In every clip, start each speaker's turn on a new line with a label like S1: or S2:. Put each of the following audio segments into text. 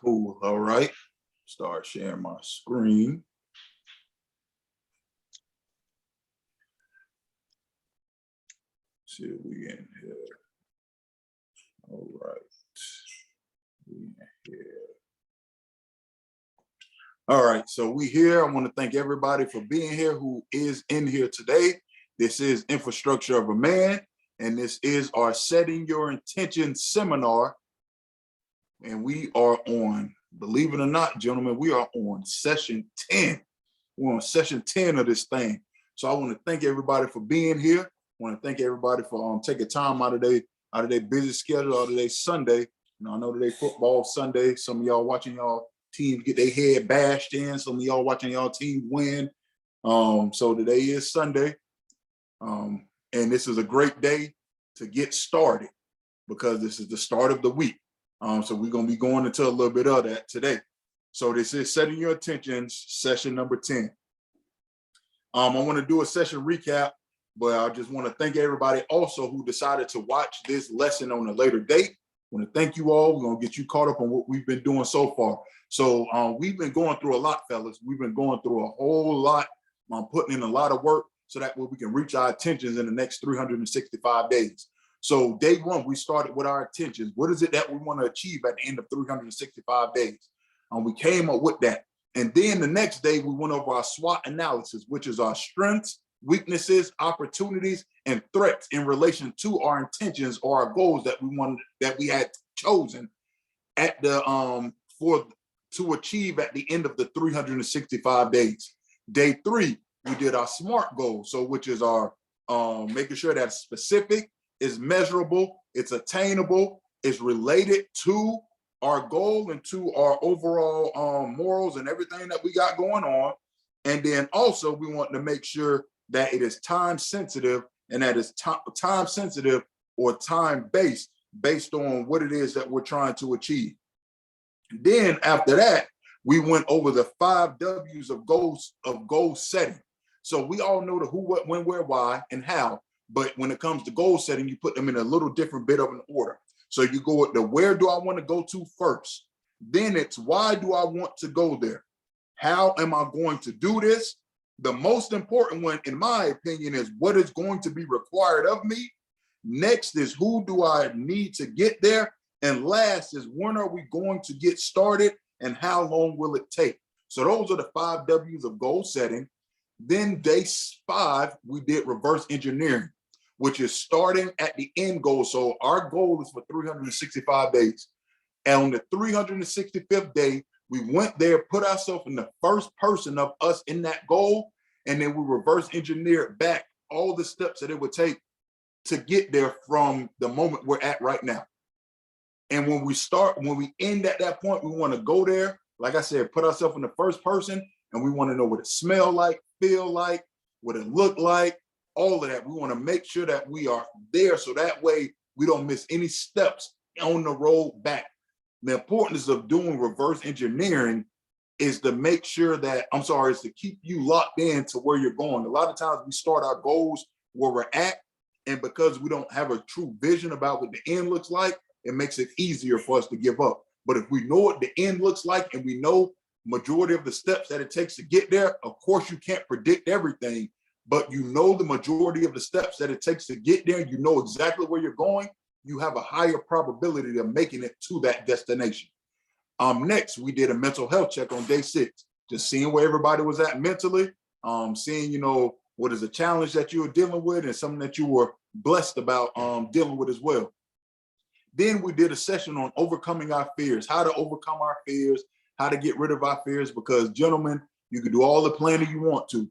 S1: Cool. All right. Start sharing my screen. See if we in here. All right. We in here. All right. So we here. I want to thank everybody for being here who is in here today. This is Infrastructure of a Man, and this is our Setting Your Intention seminar. And we are on, believe it or not, gentlemen, we are on session 10. We're on session 10 of this thing. So I want to thank everybody for being here. I want to thank everybody for taking time out of their busy schedule, out of their Sunday. I know today football Sunday. Some of y'all watching y'all teams get their head bashed in. Some of y'all watching y'all team win. So today is Sunday. And this is a great day to get started because this is the start of the week. So we're going to be going into a little bit of that today. So this is Setting Your Intentions, session number 10. I want to do a session recap, but I just want to thank everybody also who decided to watch this lesson on a later date. I want to thank you all. We're going to get you caught up on what we've been doing so far. So we've been going through a lot, fellas. We've been going through a whole lot. I'm putting in a lot of work so that way we can reach our intentions in the next 365 days. So day one, we started with our intentions. What is it that we want to achieve at the end of 365 days? We came up with that. And then the next day, we went over our SWOT analysis, which is our strengths, weaknesses, opportunities, and threats in relation to our intentions or our goals that we had chosen at the to achieve at the end of the 365 days. Day three, we did our SMART goals, so which is our making sure that it's specific, is measurable, it's attainable, it's related to our goal and to our overall morals and everything that we got going on. And then also we want to make sure that it is time sensitive and that it's time sensitive or time based on what it is that we're trying to achieve. Then after that, we went over the 5 W's of goal setting. So we all know the who, what, when, where, why, and how. But when it comes to goal setting, you put them in a little different bit of an order. So you go with the where do I want to go to first? Then it's why do I want to go there? How am I going to do this? The most important one, in my opinion, is what is going to be required of me. Next is who do I need to get there? And last is when are we going to get started and how long will it take? So those are the 5 W's of goal setting. Then day 5, we did reverse engineering, which is starting at the end goal. So our goal is for 365 days. And on the 365th day, we went there, put ourselves in the first person of us in that goal, and then we reverse engineered back all the steps that it would take to get there from the moment we're at right now. And when we end at that point, we want to go there, like I said, put ourselves in the first person, and we want to know what it smell like, feel like, what it look like, all of that. We want to make sure that we are there so that way we don't miss any steps on the road back. The importance of doing reverse engineering is to make sure that, is to keep you locked in to where you're going. A lot of times we start our goals where we're at, and because we don't have a true vision about what the end looks like, it makes it easier for us to give up. But if we know what the end looks like and we know majority of the steps that it takes to get there, of course you can't predict everything, but you know the majority of the steps that it takes to get there, you know exactly where you're going, you have a higher probability of making it to that destination. Next, we did a mental health check on day 6, just seeing where everybody was at mentally, seeing, what is a challenge that you were dealing with and something that you were blessed about dealing with as well. Then we did a session on overcoming our fears, how to overcome our fears, how to get rid of our fears, because gentlemen, you can do all the planning you want to,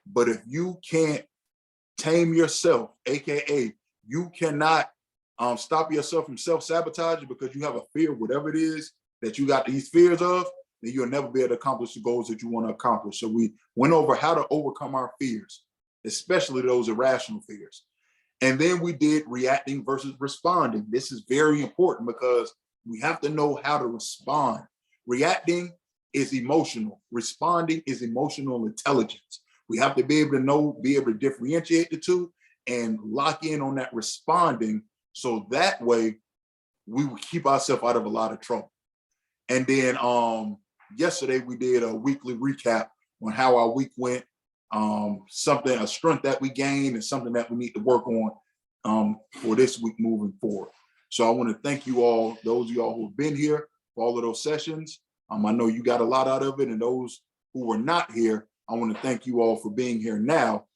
S1: but if you can't tame yourself, AKA you cannot stop yourself from self-sabotaging because you have a fear, whatever it is that you got these fears of, then you'll never be able to accomplish the goals that you want to accomplish. So we went over how to overcome our fears, especially those irrational fears. And then we did reacting versus responding. This is very important because we have to know how to respond. Reacting is emotional. Responding is emotional intelligence. We have to be able to be able to differentiate the two and lock in on that responding. So that way we will keep ourselves out of a lot of trouble. And then yesterday we did a weekly recap on how our week went, a strength that we gained and something that we need to work on for this week moving forward. So I want to thank you all, those of y'all who have been here for all of those sessions. I know you got a lot out of it, and those who were not here, I want to thank you all for being here now,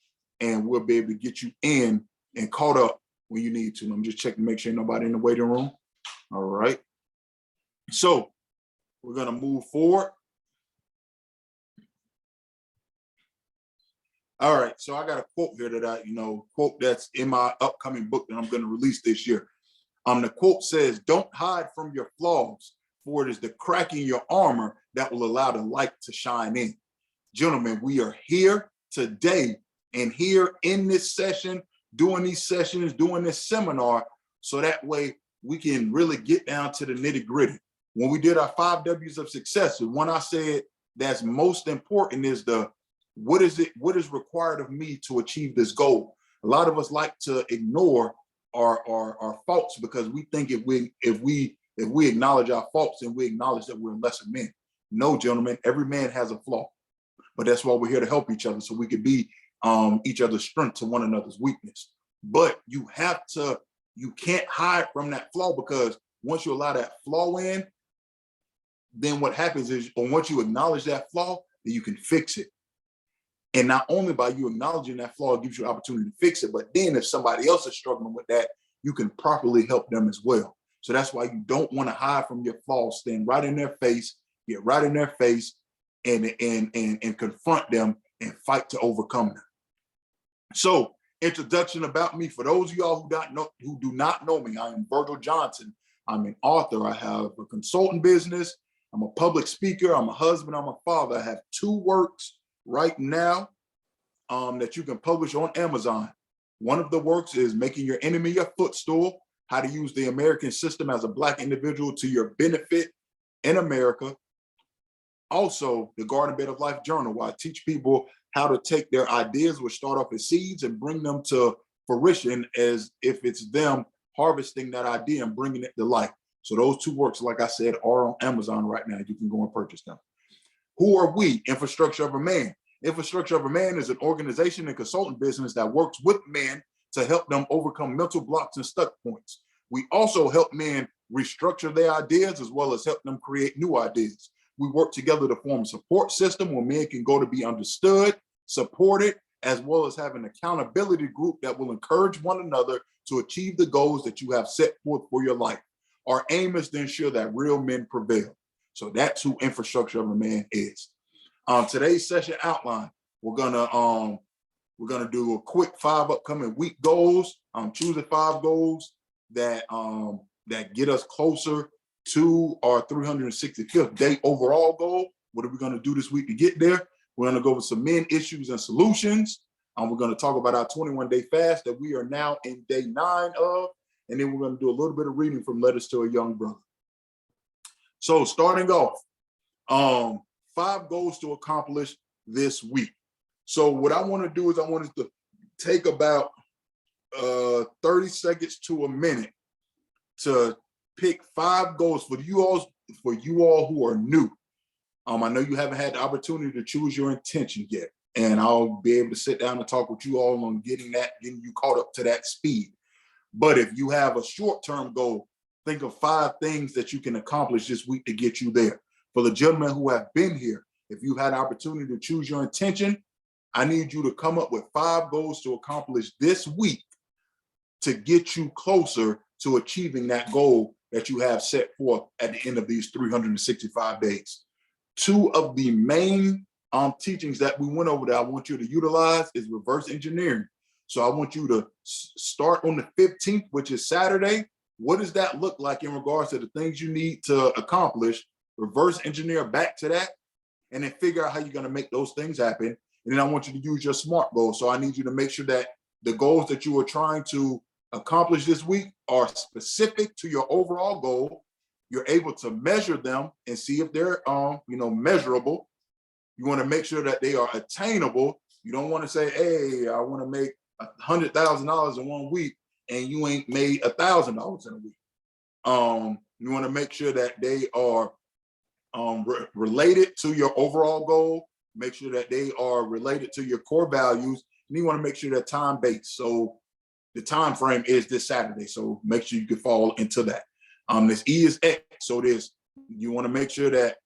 S1: and we'll be able to get you in and caught up when you need to. I'm just checking to make sure nobody in the waiting room. All right. So we're going to move forward. All right. So I got a quote here that quote that's in my upcoming book that I'm going to release this year. The quote says, "Don't hide from your flaws, for it is the crack in your armor that will allow the light to shine in." Gentlemen, we are here today and here in this session, doing these sessions, doing this seminar, so that way we can really get down to the nitty gritty. When we did our 5 W's of success, the one I said that's most important is what is required of me to achieve this goal. A lot of us like to ignore our faults because we think if we acknowledge our faults and we acknowledge that we're lesser men. No, gentlemen, every man has a flaw, but that's why we're here to help each other so we could be each other's strength to one another's weakness. But you can't hide from that flaw, because once you allow that flaw in, then what happens is, or once you acknowledge that flaw, then you can fix it. And not only by you acknowledging that flaw, it gives you an opportunity to fix it, but then if somebody else is struggling with that, you can properly help them as well. So that's why you don't want to hide from your flaws. Stand right in their face, get right in their face, and confront them and fight to overcome them. So, introduction about me. For those of y'all who do not know me, I am Virgil Johnson. I'm an author. I have a consulting business. I'm a public speaker. I'm a husband. I'm a father. I have 2 works right now that you can publish on Amazon. One of the works is Making Your Enemy Your Footstool: How to Use the American System as a Black Individual to Your Benefit in America. Also, the Garden Bed of Life Journal, where I teach people how to take their ideas, which start off as seeds, and bring them to fruition as if it's them harvesting that idea and bringing it to life. So those 2 works, like I said, are on Amazon right now. You can go and purchase them. Who are we? Infrastructure of a Man. Infrastructure of a Man is an organization and consultant business that works with men to help them overcome mental blocks and stuck points. We also help men restructure their ideas as well as help them create new ideas. We work together to form a support system where men can go to be understood, supported, as well as have an accountability group that will encourage one another to achieve the goals that you have set forth for your life. Our aim is to ensure that real men prevail. So that's who Infrastructure of a Man is. Today's session outline, we're gonna do a quick 5 upcoming week goals. Choosing 5 goals that get us closer to our 365th day overall goal. What are we going to do this week to get there? We're going to go over some men issues and solutions. We're going to talk about our 21-day fast that we are now in day 9 of. And then we're going to do a little bit of reading from Letters to a Young Brother. So starting off, 5 goals to accomplish this week. So what I want to do is I want us to take about 30 seconds to a minute to pick 5 goals for you all who are new. I know you haven't had the opportunity to choose your intention yet, and I'll be able to sit down and talk with you all on getting you caught up to that speed. But if you have a short-term goal, think of 5 things that you can accomplish this week to get you there. For the gentlemen who have been here, if you had the opportunity to choose your intention, I need you to come up with 5 goals to accomplish this week to get you closer to achieving that goal that you have set forth at the end of these 365 days. 2 of the main teachings that we went over that I want you to utilize is reverse engineering. So I want you to start on the 15th, which is Saturday. What does that look like in regards to the things you need to accomplish? Reverse engineer back to that, and then figure out how you're going to make those things happen. And then I want you to use your SMART goals. So I need you to make sure that the goals that you are trying to accomplish this week are specific to your overall goal. You're able to measure them and see if they're measurable. You want to make sure that they are attainable. You don't want to say, hey, I want to make $100,000 in 1 week and you ain't made $1,000 in a week. You want to make sure that they are related to your overall goal. Make sure that they are related to your core values. And you want to make sure they're time-based. So the time frame is this Saturday. So make sure you can fall into that. This E is X. So you want to make sure that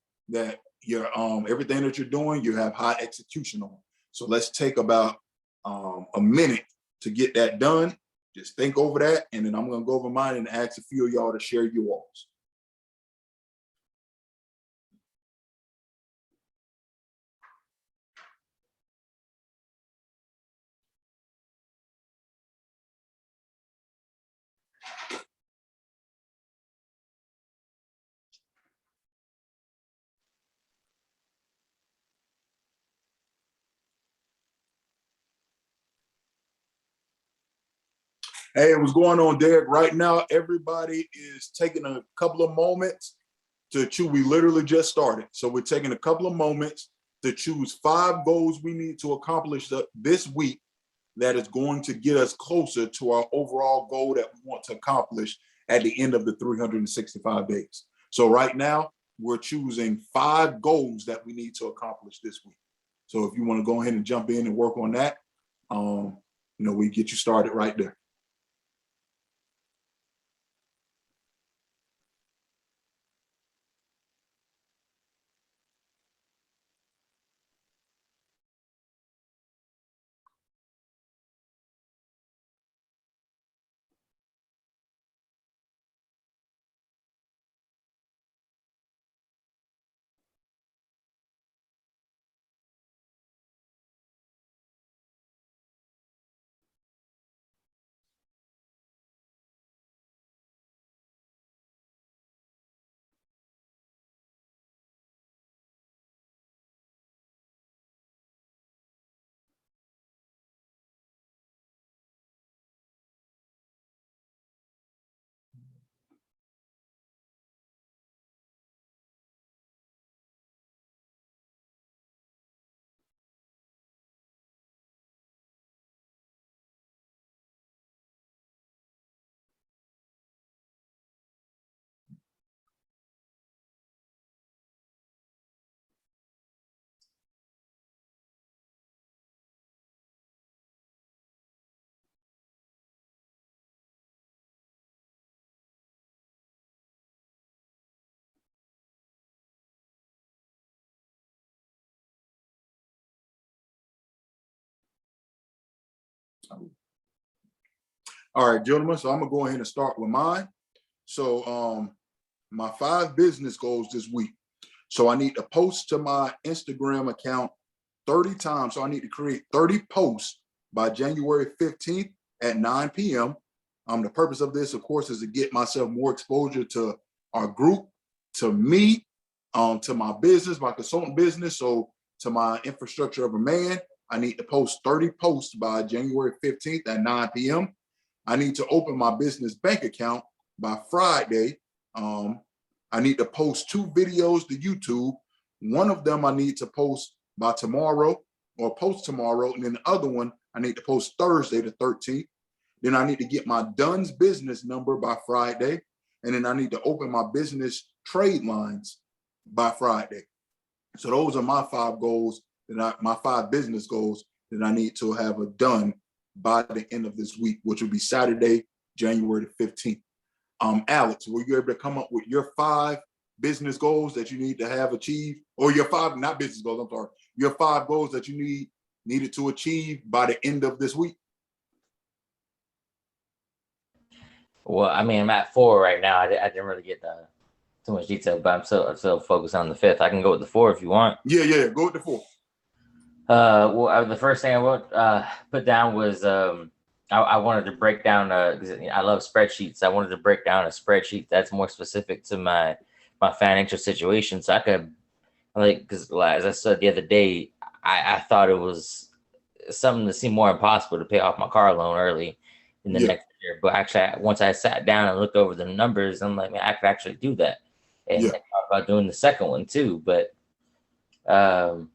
S1: your everything that you're doing, you have high execution on. So let's take about a minute to get that done. Just think over that, and then I'm going to go over mine and ask a few of y'all to share yours. Hey, what's going on, Derek? Right now, everybody is taking a couple of moments to choose. We literally just started. So we're taking a couple of moments to choose 5 goals we need to accomplish this week that is going to get us closer to our overall goal that we want to accomplish at the end of the 365 days. So right now, we're choosing 5 goals that we need to accomplish this week. So if you want to go ahead and jump in and work on that, we get you started right there. All right, gentlemen, so I'm gonna go ahead and start with mine. So my 5 business goals this week. So I need to post to my Instagram account 30 times. So I need to create 30 posts by January 15th at 9 p.m. The purpose of this, of course, is to get myself more exposure to our group, to me, to my business, my consultant business. So to my infrastructure of a man, I need to post 30 posts by January 15th at 9 p.m. I need to open my business bank account by Friday. I need to post 2 videos to YouTube. One of them I need to post by tomorrow or post tomorrow. And then the other one, I need to post Thursday the 13th. Then I need to get my DUNS business number by Friday. And then I need to open my business trade lines by Friday. So those are my 5 goals, my 5 business goals that I need to have done by the end of this week, which will be Saturday, January the 15th. Alex, were you able to come up with your 5 business goals that you need to have achieved, or your 5, not business goals, I'm sorry, your 5 goals that you needed to achieve by the end of this week?
S2: Well, I mean, I'm at 4 right now. I didn't really get too much detail, but I'm still focused on the 5th. I can go with the 4 if you want.
S1: Yeah, go with the 4.
S2: Well, the first thing I put down was I wanted to break down because I love spreadsheets. I wanted to break down a spreadsheet that's more specific to my financial situation, so I could because as I said the other day, I thought it was something that seemed more impossible to pay off my car loan early in the next year. But actually, once I sat down and looked over the numbers, I'm like, man, I could actually do that. And I thought about doing the second one too, but.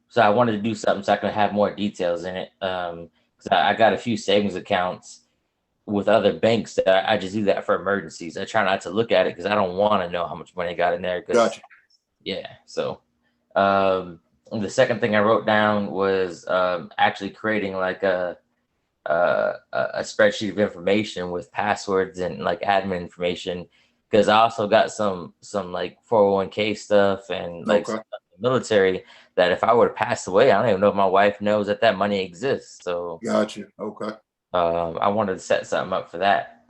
S2: So I wanted to do something so I could have more details in it. Because I got a few savings accounts with other banks that I just do that for emergencies. I try not to look at it because I don't want to know how much money I got in there.
S1: Gotcha.
S2: Yeah. So the second thing I wrote down was actually creating like a spreadsheet of information with passwords and like admin information, because I also got some like 401k stuff and like
S1: Okay.
S2: stuff in the military that if I were to pass away, I don't even know if my wife knows that that money exists. So
S1: Got you. Okay.
S2: I wanted to set something up for that.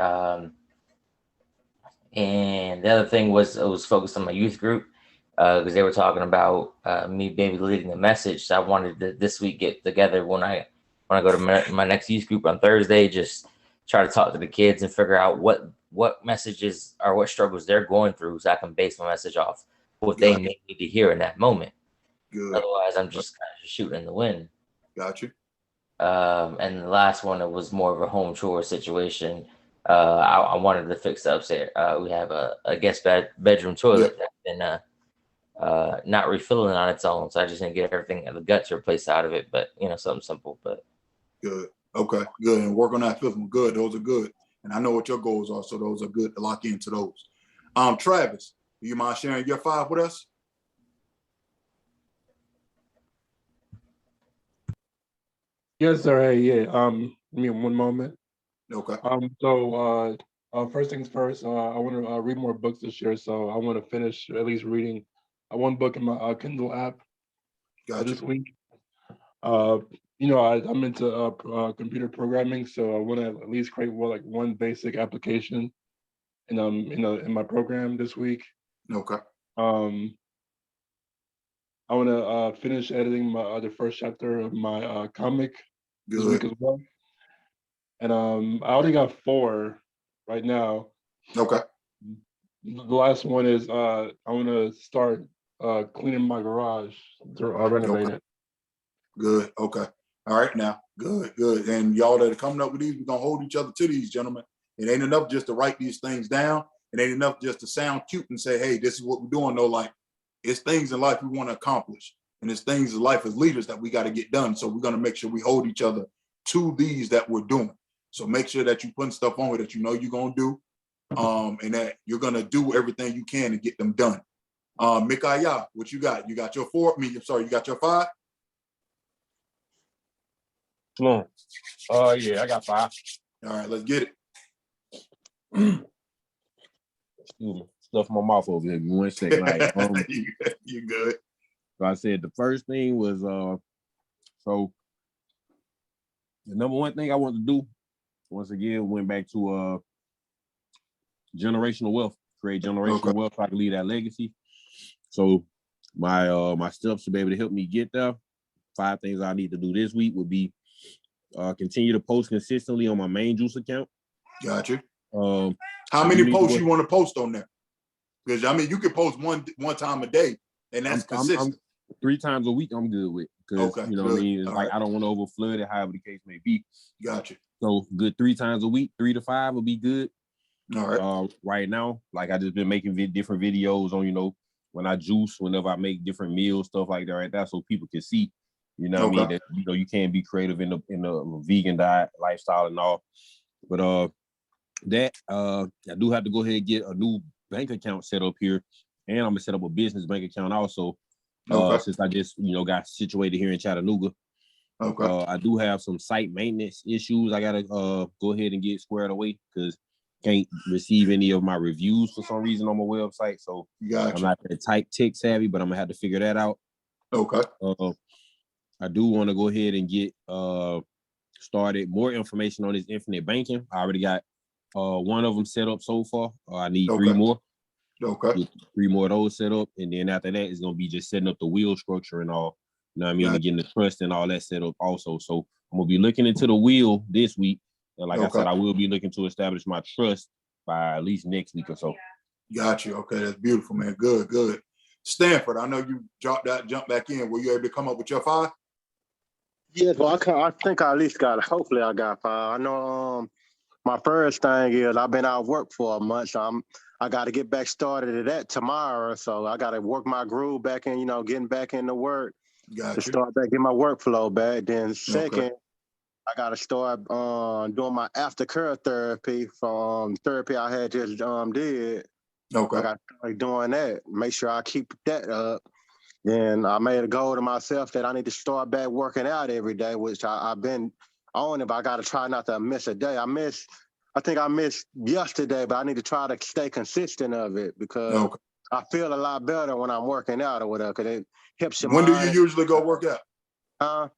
S2: And the other thing was it was focused on my youth group because they were talking about me maybe leading a message. So I wanted to this week get together when I go to my next youth group on Thursday. Just try to talk to the kids and figure out what messages or what struggles they're going through, so I can base my message off what they
S1: Got
S2: may need to hear in that moment.
S1: good.
S2: Otherwise, I'm just kind of shooting in the wind.
S1: Got you.
S2: And the last one, it was more of a home chore situation. I wanted to fix the upstairs. We have a guest bedroom
S1: Yeah.
S2: toilet that's been not refilling on its own, so I just didn't get everything the guts replaced out of it. But something simple. But
S1: Good. Okay. Good. And work on that fifth one. Good. Those are good. And I know what your goals are, so those are good to lock into those. Travis, do you mind sharing your 5 with us?
S3: Yes, sir. Hey, yeah. Give me one moment.
S1: Okay.
S3: First things first. I want to read more books this year, so I want to finish at least reading one book in my Kindle app this week. I'm into computer programming, so I want to at least create one basic application, in my program this week.
S1: Okay.
S3: Um, I want to finish editing my the first chapter of my comic this week
S1: Good.
S3: as well. And I only got 4 right now.
S1: Okay.
S3: The last one is I want to start cleaning my garage to renovate
S1: Okay.
S3: it.
S1: Good. Okay. All right now. Good. Good. And y'all that are coming up with these, we're gonna hold each other to these, gentlemen. It ain't enough just to write these things down. It ain't enough just to sound cute and say, hey, this is what we're doing. No, like it's things in life we want to accomplish. And it's things in life as leaders that we got to get done. So we're gonna make sure we hold each other to these that we're doing. So make sure that you putting stuff on here that you know you're gonna do. And that you're gonna do everything you can to get them done. Mikaya, what you got? You got your 4? You got your 5?
S4: Yeah, I got 5.
S1: All right, let's get it.
S4: Excuse me. Stuff in my mouth over here. Give me 1 second.
S1: You good.
S4: So I said the first thing was so the number one thing I wanted to do, once again, went back to generational wealth, create generational wealth so I can leave that legacy. So my steps to be able to help me get there, 5 things I need to do this week would be continue to post consistently on my main juice account.
S1: Got you.
S4: How
S1: many posts you want to post on there? Because you can post one time a day, and that's consistent.
S4: 3 times a week I'm good with, because what I mean, it's I don't want to over flood it, however the case may be.
S1: Got you.
S4: So good 3 times a week, 3 to 5 would be good.
S1: All right.
S4: Right now, like I just been making different videos on when I juice, whenever I make different meals, stuff like that, right there, so people can see. What I mean, that you can be creative in the vegan diet lifestyle and all. But I do have to go ahead and get a new bank account set up here, and I'm gonna set up a business bank account also. Since I just got situated here in Chattanooga. I do have some site maintenance issues I gotta go ahead and get squared away, because can't receive any of my reviews for some reason on my website. So I'm not that type tech savvy, but I'm gonna have to figure that out. I do want to go ahead and get started more information on this infinite banking. I already got 1 of them set up so far. I need 3 more. Get 3 more of those set up, and then after that, it's gonna be just setting up the wheel structure and all. And getting the trust and all that set up also. So I'm gonna be looking into the wheel this week, and like I said, I will be looking to establish my trust by at least next week or so.
S1: Got you. Okay, that's beautiful, man. Good, good. Stanford, I know you jump back in. Were you able to come up with your 5?
S5: Yes, well, I think I at least got it. Hopefully, I got 5. I know. My first thing is I've been out of work for a month, so I got to get back started at that tomorrow. So I got to work my groove back in, getting back into work to start back, get my workflow back. Then second, I got to start doing my aftercare therapy from therapy I had just did.
S1: Okay.
S5: I got to start doing that. Make sure I keep that up. And I made a goal to myself that I need to start back working out every day, which I've been on it, but I got to try not to miss a day. I think I missed yesterday, but I need to try to stay consistent of it because I feel a lot better when I'm working out or whatever, because it helps your
S1: When do
S5: mind.
S1: you usually go work out?
S5: Uh,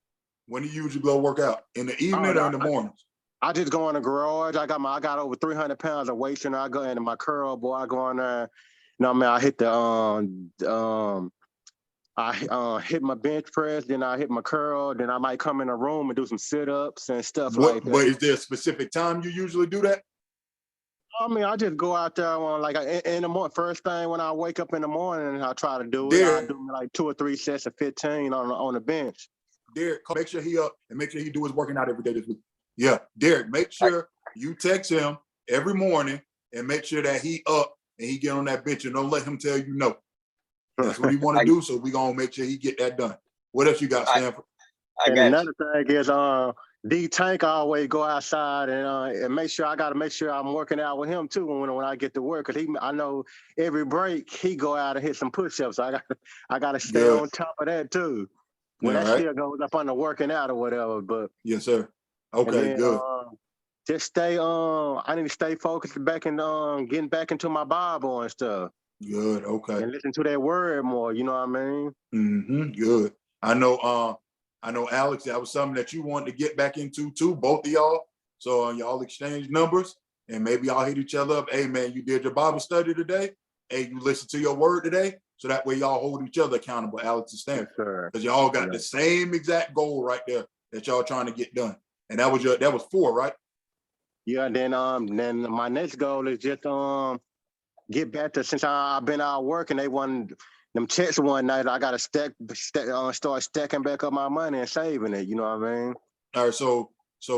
S1: When do you usually go work out? In the evening or in the mornings?
S5: I just go in the garage. I got over 300 pounds of weight, and I go into my curl, boy. I go in there. You know what I mean? I hit I hit my bench press, then I hit my curl, then I might come in a room and do some sit-ups and stuff like that.
S1: But is there a specific time you usually do that?
S5: I mean, I just go out there on like in the morning. First thing when I wake up in the morning, I try to do it. I do like 2 or 3 sets of 15 on the bench.
S1: Derek, make sure he up and make sure he do his working out every day this week. Yeah, Derek, make sure you text him every morning and make sure that he up and he get on that bench and don't let him tell you no. That's what he want to do, so we gonna make sure he get that done. What else you got, Stanford?
S5: And another thing is D Tank always go outside and make sure I'm working out with him too when I get to work, because I know every break he go out and hit some push-ups. So I gotta stay on top of that too. When that still goes up on the working out or whatever. But
S1: yes, sir. Okay, then, good.
S5: Just stay I need to stay focused back and getting back into my Bible and stuff.
S1: Good, okay.
S5: And listen to that word more, you know what I mean?
S1: Mm-hmm. Good. I know Alex, that was something that you wanted to get back into too, both of y'all. So y'all exchange numbers and maybe y'all hit each other up. Hey man, you did your Bible study today. Hey, you listened to your word today. So that way y'all hold each other accountable, Alex and Stanford. Because y'all got the same exact goal right there that y'all trying to get done. And that was 4, right?
S5: Yeah, then my next goal is just get back to, since I've been out working, they won them checks one night. I got to start stacking back up my money and saving it. You know what I mean?
S1: All right. So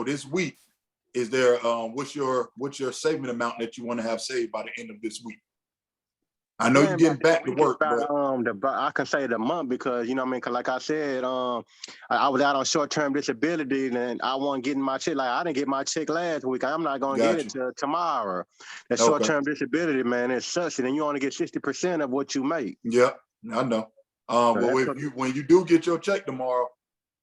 S1: this week, is there what's your saving amount that you want to have saved by the end of this week? I know you're getting back to work, but
S5: I can say the month, because you know what I mean. Because like I said, I was out on short-term disability, and I wasn't getting my check. Like I didn't get my check last week. I'm not gonna get it till tomorrow. That short-term disability, man, it sucks, and you only get 60% of what you make.
S1: Yeah, I know. Well, when you do get your check tomorrow,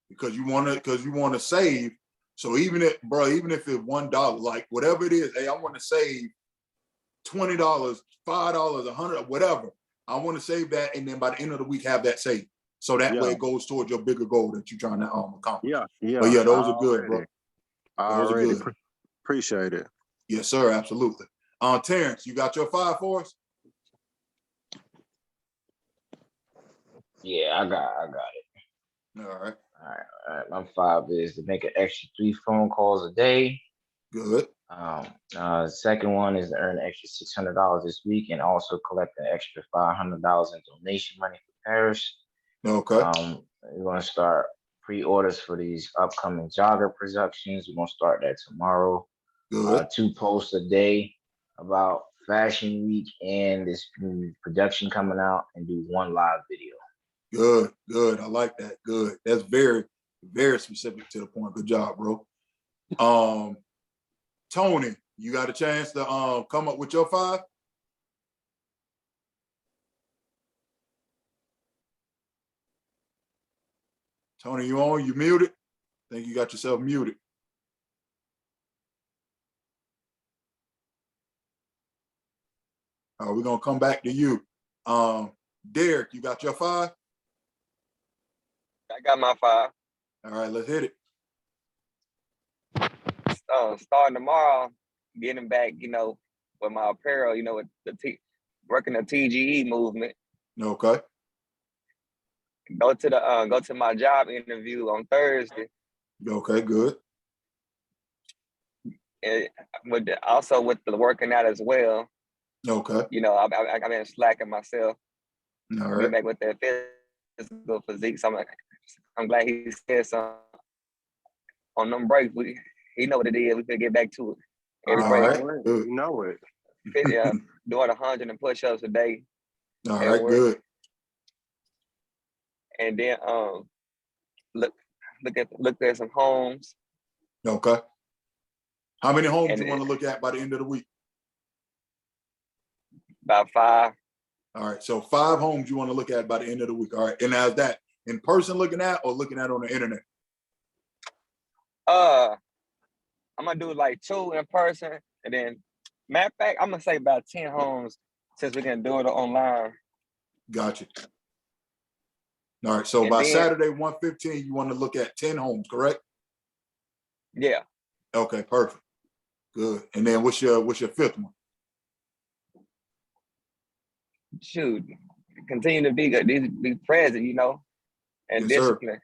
S1: because you want to save. So even if it's $1, like whatever it is, hey, I want to save $20, $5, $100, whatever. I want to save that, and then by the end of the week, have that saved. So that way it goes towards your bigger goal that you're trying to accomplish.
S5: Yeah.
S1: But yeah, those are good, bro. Those are good.
S5: Appreciate it.
S1: Yes, sir. Absolutely. Terrence, you got your 5 for us?
S2: Yeah, I got it.
S1: All right.
S2: My 5 is to make an extra 3 phone calls a day.
S1: Good.
S2: Second one is to earn an extra $600 this week and also collect an extra $500 in donation money for Paris.
S1: Okay.
S2: We're gonna start pre-orders for these upcoming jogger productions. We're gonna start that tomorrow.
S1: Good.
S2: 2 posts a day about Fashion Week and this production coming out, and do 1 live video.
S1: Good. I like that. Good. That's very, very specific to the point. Good job, bro. Tony, you got a chance to come up with your 5? Tony, you on? You muted? I think you got yourself muted. All right, we're gonna come back to you. Derek, you got your 5?
S6: I got my 5.
S1: All right, let's hit it.
S6: Starting tomorrow, getting back, with my apparel, with working the TGE movement.
S1: Okay.
S6: Go to my job interview on Thursday.
S1: Okay, good.
S6: And also with the working out as well.
S1: Okay.
S6: I've been slacking myself.
S1: All right.
S6: Back with that physical physique. So I'm glad he said something on them breaks. He know what it is. We could get back to it. Every break.
S5: Right. You know it.
S6: Yeah, doing 100 and push-ups a day.
S1: All right, good.
S6: And then look at some homes.
S1: Okay. How many homes do you want to look at by the end of the week?
S6: About 5.
S1: All right, so 5 homes you want to look at by the end of the week. All right, and now is that in person looking at or looking at on the internet?
S6: I'm gonna do like 2 in person, and then matter of fact, I'm gonna say about 10 homes since we can do it online.
S1: Gotcha. All right, so
S6: And
S1: by
S6: then,
S1: Saturday 1:15, you want to look at 10 homes, correct?
S6: yeah,
S1: Okay, perfect. Good. And then what's your 5th one?
S6: shoot, continue to be good, be present, you know, and
S1: Yes, sir.
S6: discipline.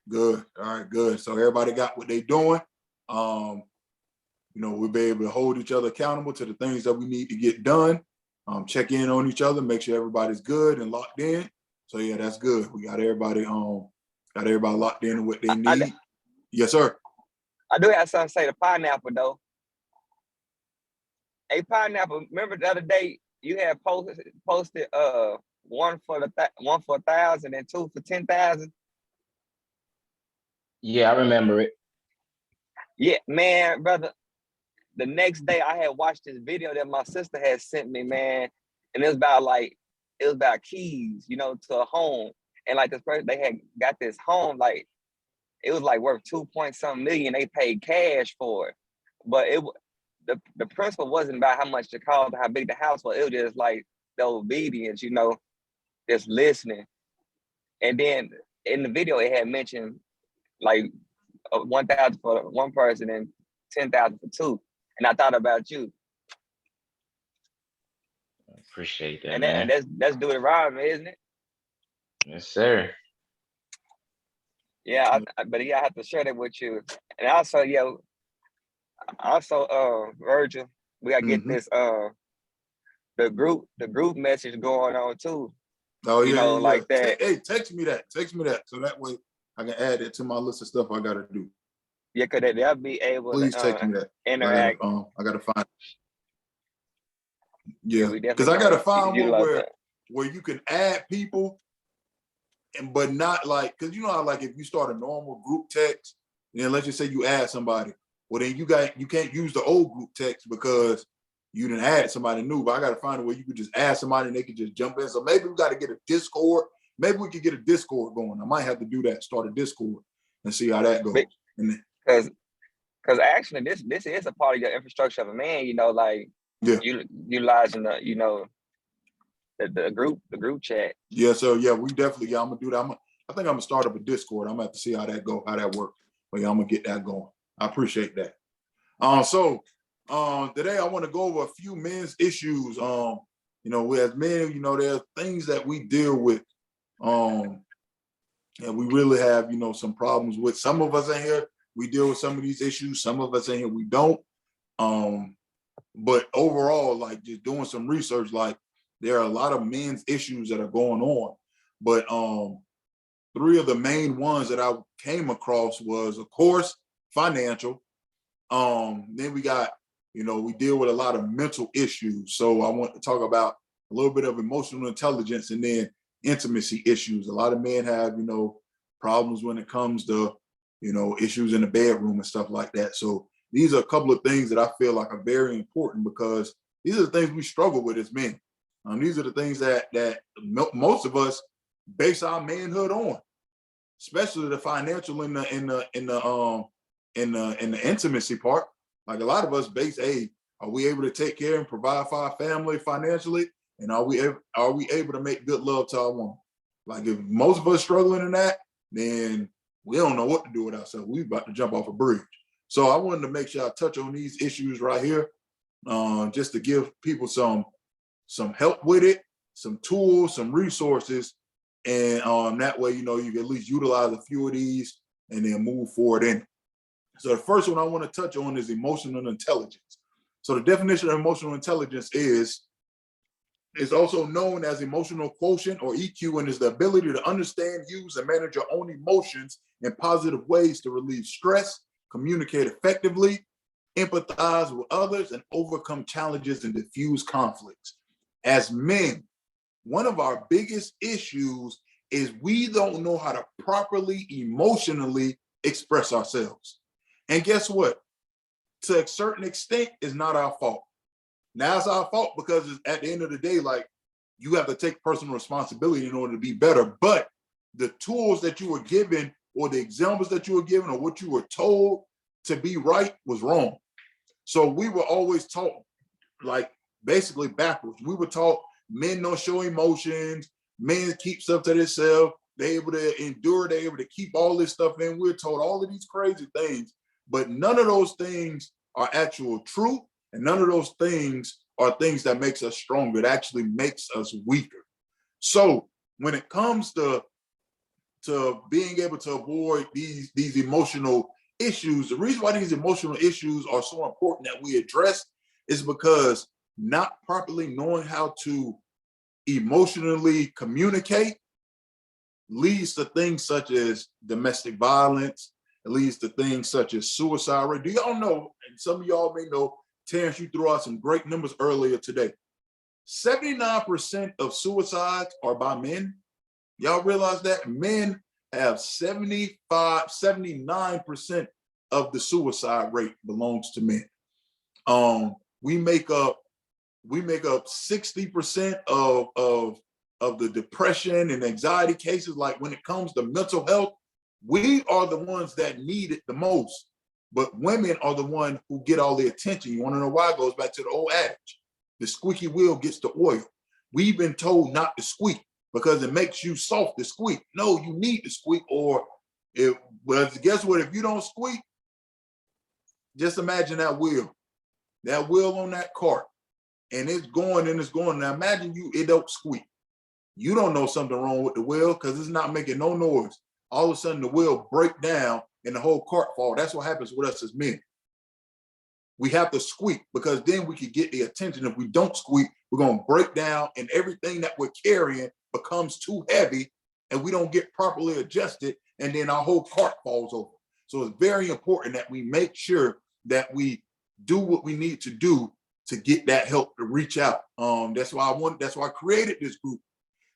S1: Good. All right, good. So everybody got what they doing. You know, we'll be able to hold each other accountable to the things that we need to get done. Check in on each other, make sure everybody's good and locked in. So yeah, that's good. We got everybody locked in and what they need. Yes, sir.
S6: I do have something to say to pineapple though. Hey, pineapple, remember the other day you had posted 1 for 1,000 and 2 for 10,000.
S2: Yeah, I remember it.
S6: Yeah, man, brother. The next day I had watched this video that my sister had sent me, man, and it was about keys, you know, to a home, and like this person they had got this home, like it was like worth 2 point something million. They paid cash for it, but the principle wasn't about how much the cost, how big the house was. It was just like the obedience, you know, just listening. And then in the video, it had mentioned like 1,000 for 1 person and 10,000 for 2. And I thought about you.
S2: Appreciate that,
S6: And
S2: man.
S6: that's do it right, isn't it?
S2: Yes, sir.
S6: Yeah, but yeah, I have to share that with you. And also, Virgil, we gotta get this the group message going on too.
S1: Oh
S6: you
S1: yeah,
S6: know,
S1: yeah.
S6: like that.
S1: Hey, text me that. So that way I can add it to my list of stuff I gotta do.
S6: Yeah, because they'll be able
S1: Please
S6: to
S1: text me that.
S6: interact.
S1: I gotta find it.
S6: Yeah,
S1: Yeah,
S6: we
S1: because
S6: definitely
S1: I gotta find one
S6: utilize that.
S1: where you can add people, but not like, because you know how like if you start a normal group text, and then let's just say you add somebody, well then you can't use the old group text because you didn't add somebody new. But I gotta find a way you could just add somebody and they could just jump in. So maybe we got to get a Discord. Maybe we could get a Discord going. I might have to do that. Start a Discord and see how that goes.
S6: Because actually, this is a part of your infrastructure of a man. You know, like you utilizing the group chat.
S1: Yeah, so yeah, we definitely, I'm gonna do that. I think I'm gonna start up a Discord. I'm gonna have to see how that works. But yeah, I'm gonna get that going. I appreciate that. Today I want to go over a few men's issues. You know, as men, you know, there are things that we deal with. And we really have, you know, some problems with. Some of us in here, we deal with some of these issues. Some of us in here, we don't. But overall, like just doing some research, like there are a lot of men's issues that are going on. But 3 of the main ones that I came across was, of course, financial. Then we got, you know, we deal with a lot of mental issues. So I want to talk about a little bit of emotional intelligence and then intimacy issues. A lot of men have, you know, problems when it comes to, you know, issues in the bedroom and stuff like that. So these are a couple of things that I feel like are very important because these are the things we struggle with as men. These are the things that most of us base our manhood on, especially the financial and the intimacy part. Like a lot of us base, hey, are we able to take care and provide for our family financially? And are we able to make good love to our woman? Like if most of us struggling in that, then we don't know what to do with ourselves. We about to jump off a bridge. So I wanted to make sure I touch on these issues right here, just to give people some help with it, some tools, some resources, and that way, you know, you can at least utilize a few of these and then move forward in it. So the first one I want to touch on is emotional intelligence. So the definition of emotional intelligence is also known as emotional quotient or EQ, and is the ability to understand, use, and manage your own emotions in positive ways to relieve stress, communicate effectively, empathize with others, and overcome challenges and diffuse conflicts. As men, one of our biggest issues is we don't know how to properly emotionally express ourselves. And guess what? To a certain extent, it's not our fault. Now it's our fault because it's, at the end of the day, like, you have to take personal responsibility in order to be better. But the tools that you were given or the examples that you were given or what you were told to be right was wrong. So we were always taught, like, basically backwards. We were taught men don't show emotions, men keep stuff to themselves, they're able to endure, they're able to keep all this stuff in. We're told all of these crazy things, but none of those things are actual truth, and none of those things are things that makes us stronger. It actually makes us weaker. So when it comes to being able to avoid these emotional issues, the reason why these emotional issues are so important that we address is because not properly knowing how to emotionally communicate leads to things such as domestic violence. It leads to things such as suicide rate. Do y'all know, and some of y'all may know, Terrence, you threw out some great numbers earlier today. 79% of suicides are by men. Y'all realize that? Men have 79% of the suicide rate belongs to men. We make up 60% of the depression and anxiety cases. Like, when it comes to mental health, we are the ones that need it the most, but women are the one who get all the attention. You want to know why? It goes back to the old adage, the squeaky wheel gets the oil. We've been told not to squeak because it makes you soft to squeak. No, you need to squeak, or well, guess what? If you don't squeak, just imagine that wheel on that cart, and it's going and it's going. Now imagine it don't squeak. You don't know something wrong with the wheel because it's not making no noise. All of a sudden the wheel break down and the whole cart fall. That's what happens with us as men. We have to squeak because then we can get the attention. If we don't squeak, we're going to break down and everything that we're carrying becomes too heavy and we don't get properly adjusted, and then our whole cart falls over. So it's very important that we make sure that we do what we need to do to get that help to reach out. That's why I created this group.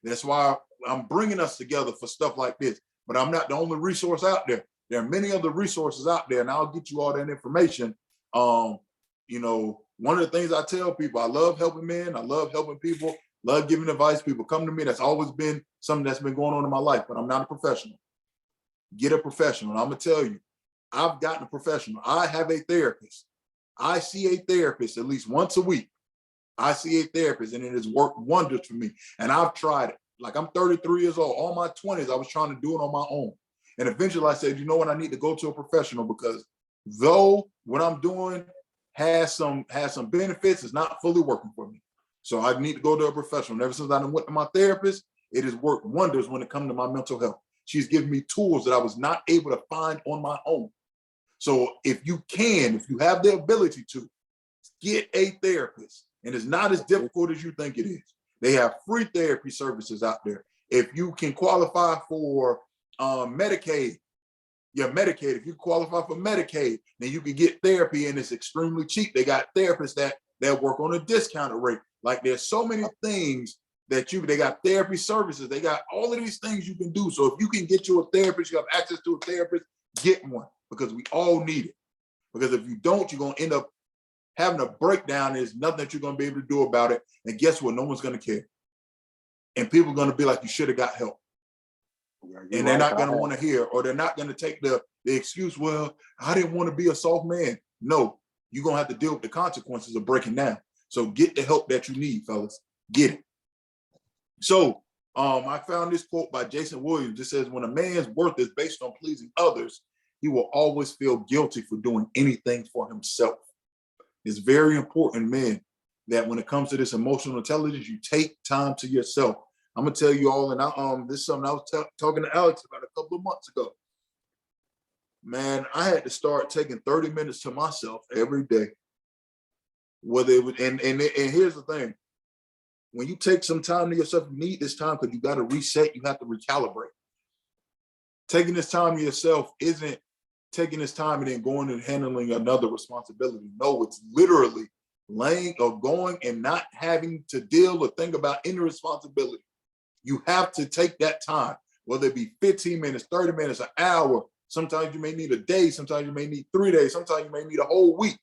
S1: That's why I'm bringing us together for stuff like this. But I'm not the only resource out there. There are many other resources out there, and I'll get you all that information. One of the things I tell people, I love helping men, I love helping people, love giving advice. People come to me. That's always been something that's been going on in my life, but I'm not a professional. Get a professional. And I'm gonna tell you, I've gotten a professional. I have a therapist. I see a therapist at least once a week. I see a therapist, and it has worked wonders for me. And I've tried it. Like, I'm 33 years old. All my 20s, I was trying to do it on my own. And eventually I said, you know what? I need to go to a professional, because though what I'm doing has some benefits, it's not fully working for me. So I need to go to a professional. And ever since I went to my therapist, it has worked wonders when it comes to my mental health. She's given me tools that I was not able to find on my own. So if you have the ability to, get a therapist. And it's not as difficult as you think it is. They have free therapy services out there. If you can qualify for Medicaid, if you qualify for Medicaid, then you can get therapy, and it's extremely cheap. They got therapists that work on a discounted rate. Like, there's so many things they got therapy services. They got all of these things you can do. So if you can get you a therapist, you have access to a therapist, get one, because we all need it. Because if you don't, you're going to end up having a breakdown. There's nothing that you're going to be able to do about it. And guess what? No one's going to care. And people are going to be like, you should have got help. And they're not going to want to hear, or they're not going to take the excuse, well, I didn't want to be a soft man. No, you're going to have to deal with the consequences of breaking down. So get the help that you need, fellas. Get it. So I found this quote by Jason Williams. It says, when a man's worth is based on pleasing others, he will always feel guilty for doing anything for himself. It's very important, men, that when it comes to this emotional intelligence, you take time to yourself. I'm gonna tell you all, and this is something I was talking to Alex about a couple of months ago. Man, I had to start taking 30 minutes to myself every day. Whether it was, and here's the thing: when you take some time to yourself, you need this time because you got to reset. You have to recalibrate. Taking this time to yourself isn't taking this time and then going and handling another responsibility. No, it's literally going and not having to deal or think about any responsibility. You have to take that time, whether it be 15 minutes, 30 minutes, an hour. Sometimes you may need a day. Sometimes you may need 3 days. Sometimes you may need a whole week.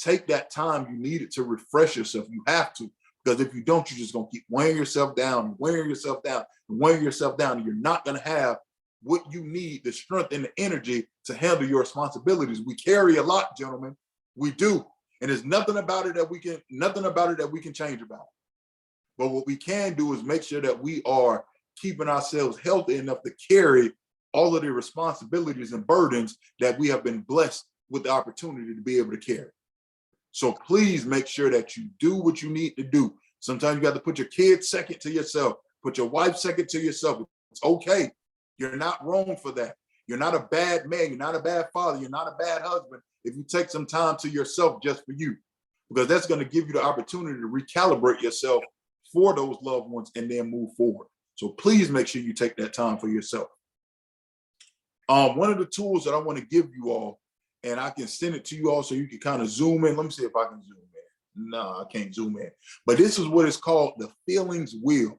S1: take that time you need it to refresh yourself. You have to, because if you don't, you're just gonna keep weighing yourself down, weighing yourself down, weighing yourself down, and you're not gonna have what you need, the strength and the energy to handle your responsibilities. We carry a lot, gentlemen. We do. And there's nothing about it that we can change about. But what we can do is make sure that we are keeping ourselves healthy enough to carry all of the responsibilities and burdens that we have been blessed with the opportunity to be able to carry. So please make sure that you do what you need to do. Sometimes you got to put your kids second to yourself, put your wife second to yourself. It's okay. You're not wrong for that. You're not a bad man. You're not a bad father. You're not a bad husband if you take some time to yourself just for you, because that's going to give you the opportunity to recalibrate yourself for those loved ones and then move forward. So please make sure you take that time for yourself. One of the tools that I want to give you all, and I can send it to you all so you can kind of zoom in. Let me see if I can zoom in. No, I can't zoom in. But this is what it's called, the feelings wheel.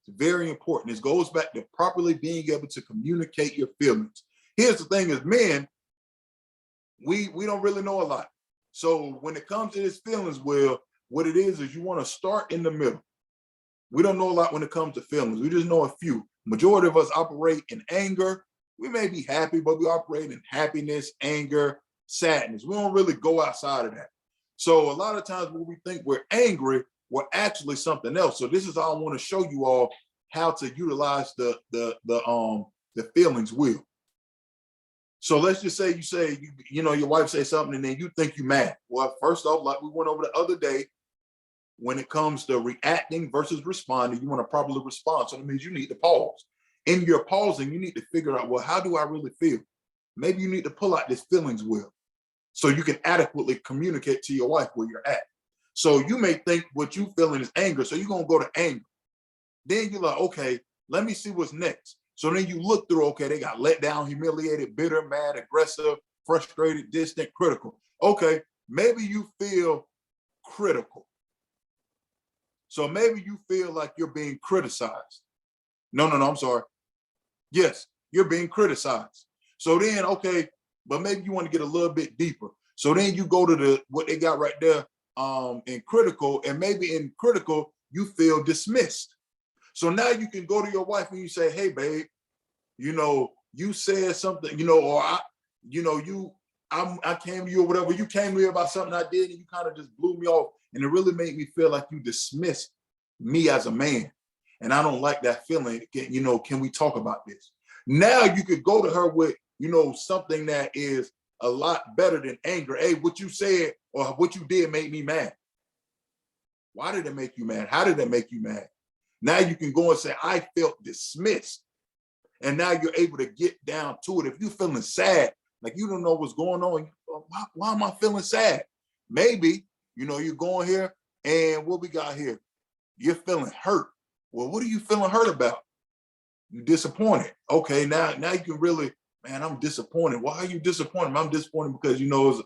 S1: It's very important. This goes back to properly being able to communicate your feelings. Here's the thing, as men, we don't really know a lot. So when it comes to this feelings wheel, what it is you want to start in the middle. We don't know a lot when it comes to feelings. We just know a few. Majority of us operate in anger. We may be happy, but we operate in happiness, anger, sadness. We don't really go outside of that. So a lot of times when we think we're angry, we're actually something else. So this is how I want to show you all how to utilize the feelings wheel. So let's just say you know, your wife says something and then you think you're mad. Well, first off, like we went over the other day, when it comes to reacting versus responding, you want to properly respond. So that means you need to pause. In your pausing, you need to figure out, well, how do I really feel? Maybe you need to pull out this feelings wheel so you can adequately communicate to your wife where you're at. So you may think what you feeling is anger, so you're going to go to anger. Then you're like, okay, let me see what's next. So then you look through, okay, they got let down, humiliated, bitter, mad, aggressive, frustrated, distant, critical. Okay, maybe you feel critical. So maybe you feel like you're being criticized. No, I'm sorry. Yes, you're being criticized. So then, okay, but maybe you want to get a little bit deeper. So then you go to what they got right there in critical, and maybe in critical, you feel dismissed. So now you can go to your wife and you say, hey, babe, you know, you said something, you know, or I came to you or whatever. You came to me about something I did and you kind of just blew me off. And it really made me feel like you dismissed me as a man. And I don't like that feeling. You know, can we talk about this? Now you could go to her with, you know, something that is a lot better than anger. Hey, what you said or what you did made me mad. Why did it make you mad? How did it make you mad? Now you can go and say, I felt dismissed. And now you're able to get down to it. If you're feeling sad, like you don't know what's going on, why am I feeling sad? Maybe, you know, you're going here and what we got here, you're feeling hurt. Well, what are you feeling hurt about? You're disappointed. Okay, now you can really, man, I'm disappointed. Why are you disappointed? I'm disappointed because, you know,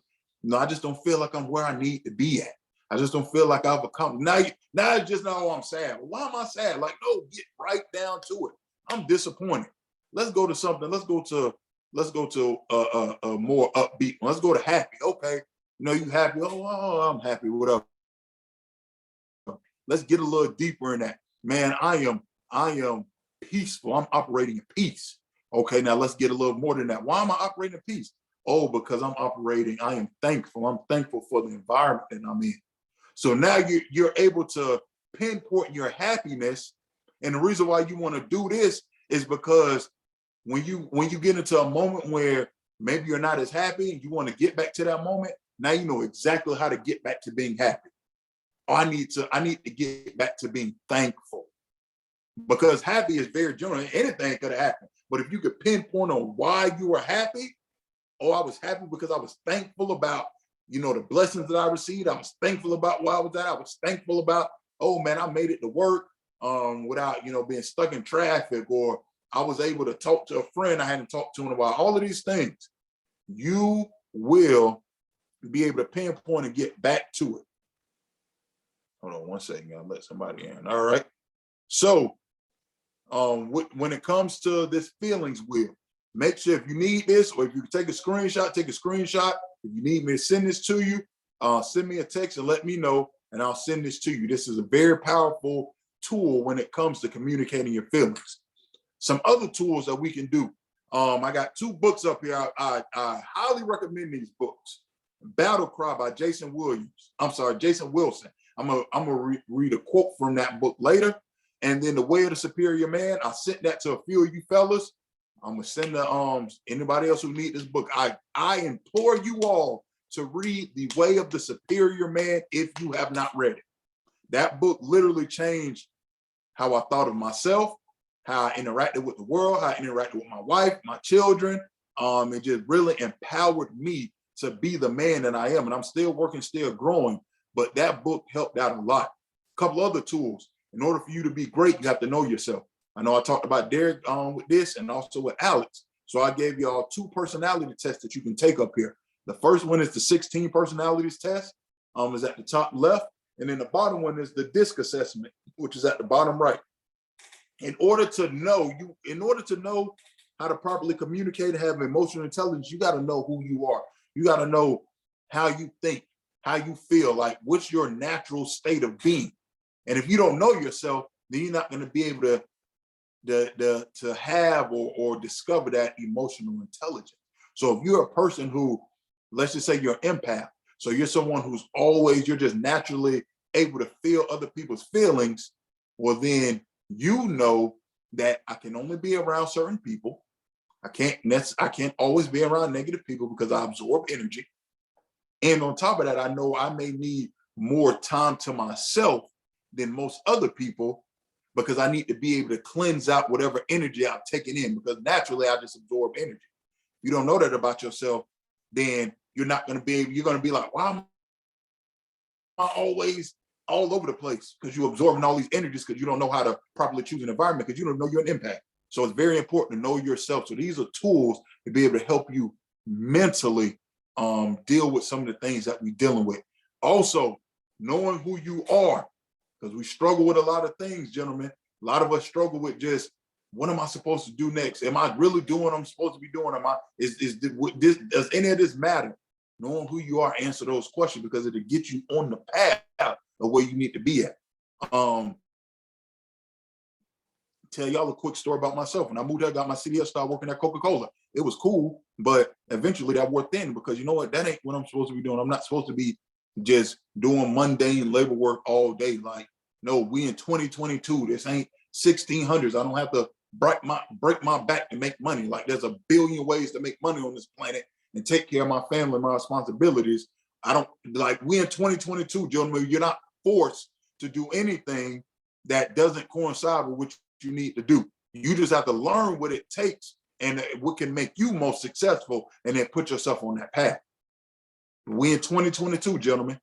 S1: I just don't feel like I'm where I need to be at. I just don't feel like I've accomplished. Now it's just not, oh, I'm sad. Well, why am I sad? Like, no, get right down to it. I'm disappointed. Let's go to something. Let's go to a more upbeat one. Let's go to happy. Okay, you know, you happy. Oh, I'm happy. Whatever. Let's get a little deeper in that. Man, I am peaceful. I'm operating in peace. Okay, now let's get a little more than that. Why am I operating in peace? Oh, because I am thankful. I'm thankful for the environment that I'm in. So now you're able to pinpoint your happiness. And the reason why you want to do this is because when you get into a moment where maybe you're not as happy and you want to get back to that moment, now you know exactly how to get back to being happy. Oh, I need to get back to being thankful. Because happy is very general. Anything could have happened. But if you could pinpoint on why you were happy, oh, I was happy because I was thankful about, you know, the blessings that I received. I was thankful about where I was at. I was thankful about, oh man, I made it to work without, you know, being stuck in traffic, or I was able to talk to a friend I hadn't talked to in a while. All of these things, you will be able to pinpoint and get back to it. Hold on one second, I'll let somebody in. All right. So when it comes to this feelings wheel, make sure if you need this, or if you take a screenshot, take a screenshot. If you need me to send this to you, send me a text and let me know, and I'll send this to you. This is a very powerful tool when it comes to communicating your feelings. Some other tools that we can do. I got 2 books up here. I highly recommend these books. Battle Cry by Jason Wilson. I'm gonna read a quote from that book later. And then The Way of the Superior Man. I sent that to a few of you fellas. I'm gonna send the anybody else who need this book. I implore you all to read The Way of the Superior Man if you have not read it. That book literally changed how I thought of myself, how I interacted with the world, how I interacted with my wife, my children. It just really empowered me to be the man that I am. And I'm still working, still growing, but that book helped out a lot. A couple other tools. In order for you to be great, you have to know yourself. I know I talked about Derek with this and also with Alex. So I gave y'all 2 personality tests that you can take up here. The first one is the 16 personalities test, is at the top left. And then the bottom one is the DISC assessment, which is at the bottom right. In order to know how to properly communicate and have emotional intelligence, you got to know who you are. You got to know how you think, how you feel, like what's your natural state of being. And if you don't know yourself, then you're not going to be able to have or discover that emotional intelligence. So if you're a person who, let's just say you're an empath, so you're someone who's you're just naturally able to feel other people's feelings, well then you know that I can only be around certain people. I can't always be around negative people because I absorb energy. And on top of that, I know I may need more time to myself than most other people because I need to be able to cleanse out whatever energy I've taken in, because naturally I just absorb energy. If you don't know that about yourself, then you're going to be like, why am I always all over the place? Because you're absorbing all these energies because you don't know how to properly choose an environment, because you don't know you're an impact. So it's very important to know yourself. So these are tools to be able to help you mentally deal with some of the things that we're dealing with. Also, knowing who you are, because we struggle with a lot of things, gentlemen. A lot of us struggle with just, what am I supposed to do next? Am I really doing what I'm supposed to be doing? Does any of this matter? Knowing who you are, answer those questions, because it'll get you on the path of where you need to be at. Tell y'all a quick story about myself. When I moved here, got my CDL, started working at Coca-Cola. It was cool, but eventually that wore thin, because you know what? That ain't what I'm supposed to be doing. I'm not supposed to be just doing mundane labor work all day. Like, no, we in 2022. This ain't 1600s. I don't have to break my back to make money. Like, there's a billion ways to make money on this planet and take care of my family, my responsibilities. We in 2022, gentlemen. You're not forced to do anything that doesn't coincide with what you need to do. You just have to learn what it takes and what can make you most successful, and then put yourself on that path. We in 2022, gentlemen.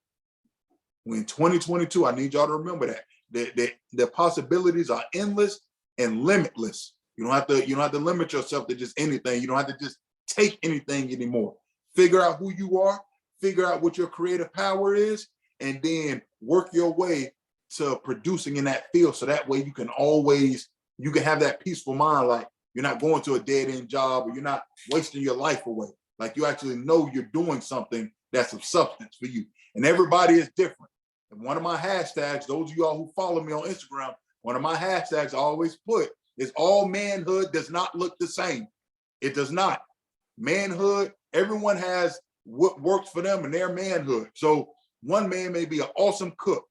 S1: We in 2022. I need y'all to remember that the possibilities are endless and limitless. You don't have to limit yourself to just anything. You don't have to just take anything anymore. Figure out who you are, figure out what your creative power is, and then work your way to producing in that field. So that way you can have that peaceful mind. Like, you're not going to a dead end job, or you're not wasting your life away. Like, you actually know you're doing something that's of substance for you. And everybody is different. And one of my hashtags, those of y'all who follow me on Instagram, one of my hashtags I always put is, all manhood does not look the same. It does not. Manhood, everyone has what works for them in their manhood. So one man may be an awesome cook.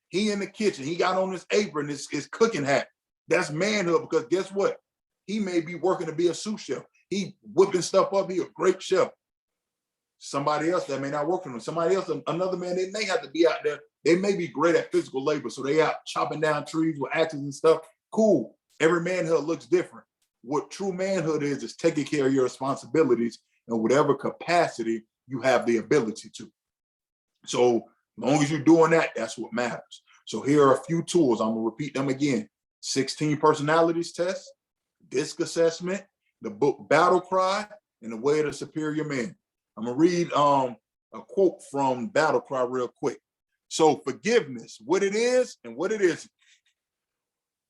S1: He in the kitchen, he got on his apron, his cooking hat. That's manhood, because guess what? He may be working to be a sous chef. He whipping stuff up, he a great chef. Somebody else that may not work for them. Somebody else, another man, they may have to be out there. They may be great at physical labor, so they out chopping down trees with axes and stuff. Cool. Every manhood looks different. What true manhood is taking care of your responsibilities in whatever capacity you have the ability to. So as long as you're doing that, that's what matters. So here are a few tools. I'm gonna repeat them again. 16 personalities test, DISC assessment, the book Battle Cry, and The Way of the Superior Man. I'm gonna read a quote from Battle Cry real quick. So forgiveness, what it is and what it isn't.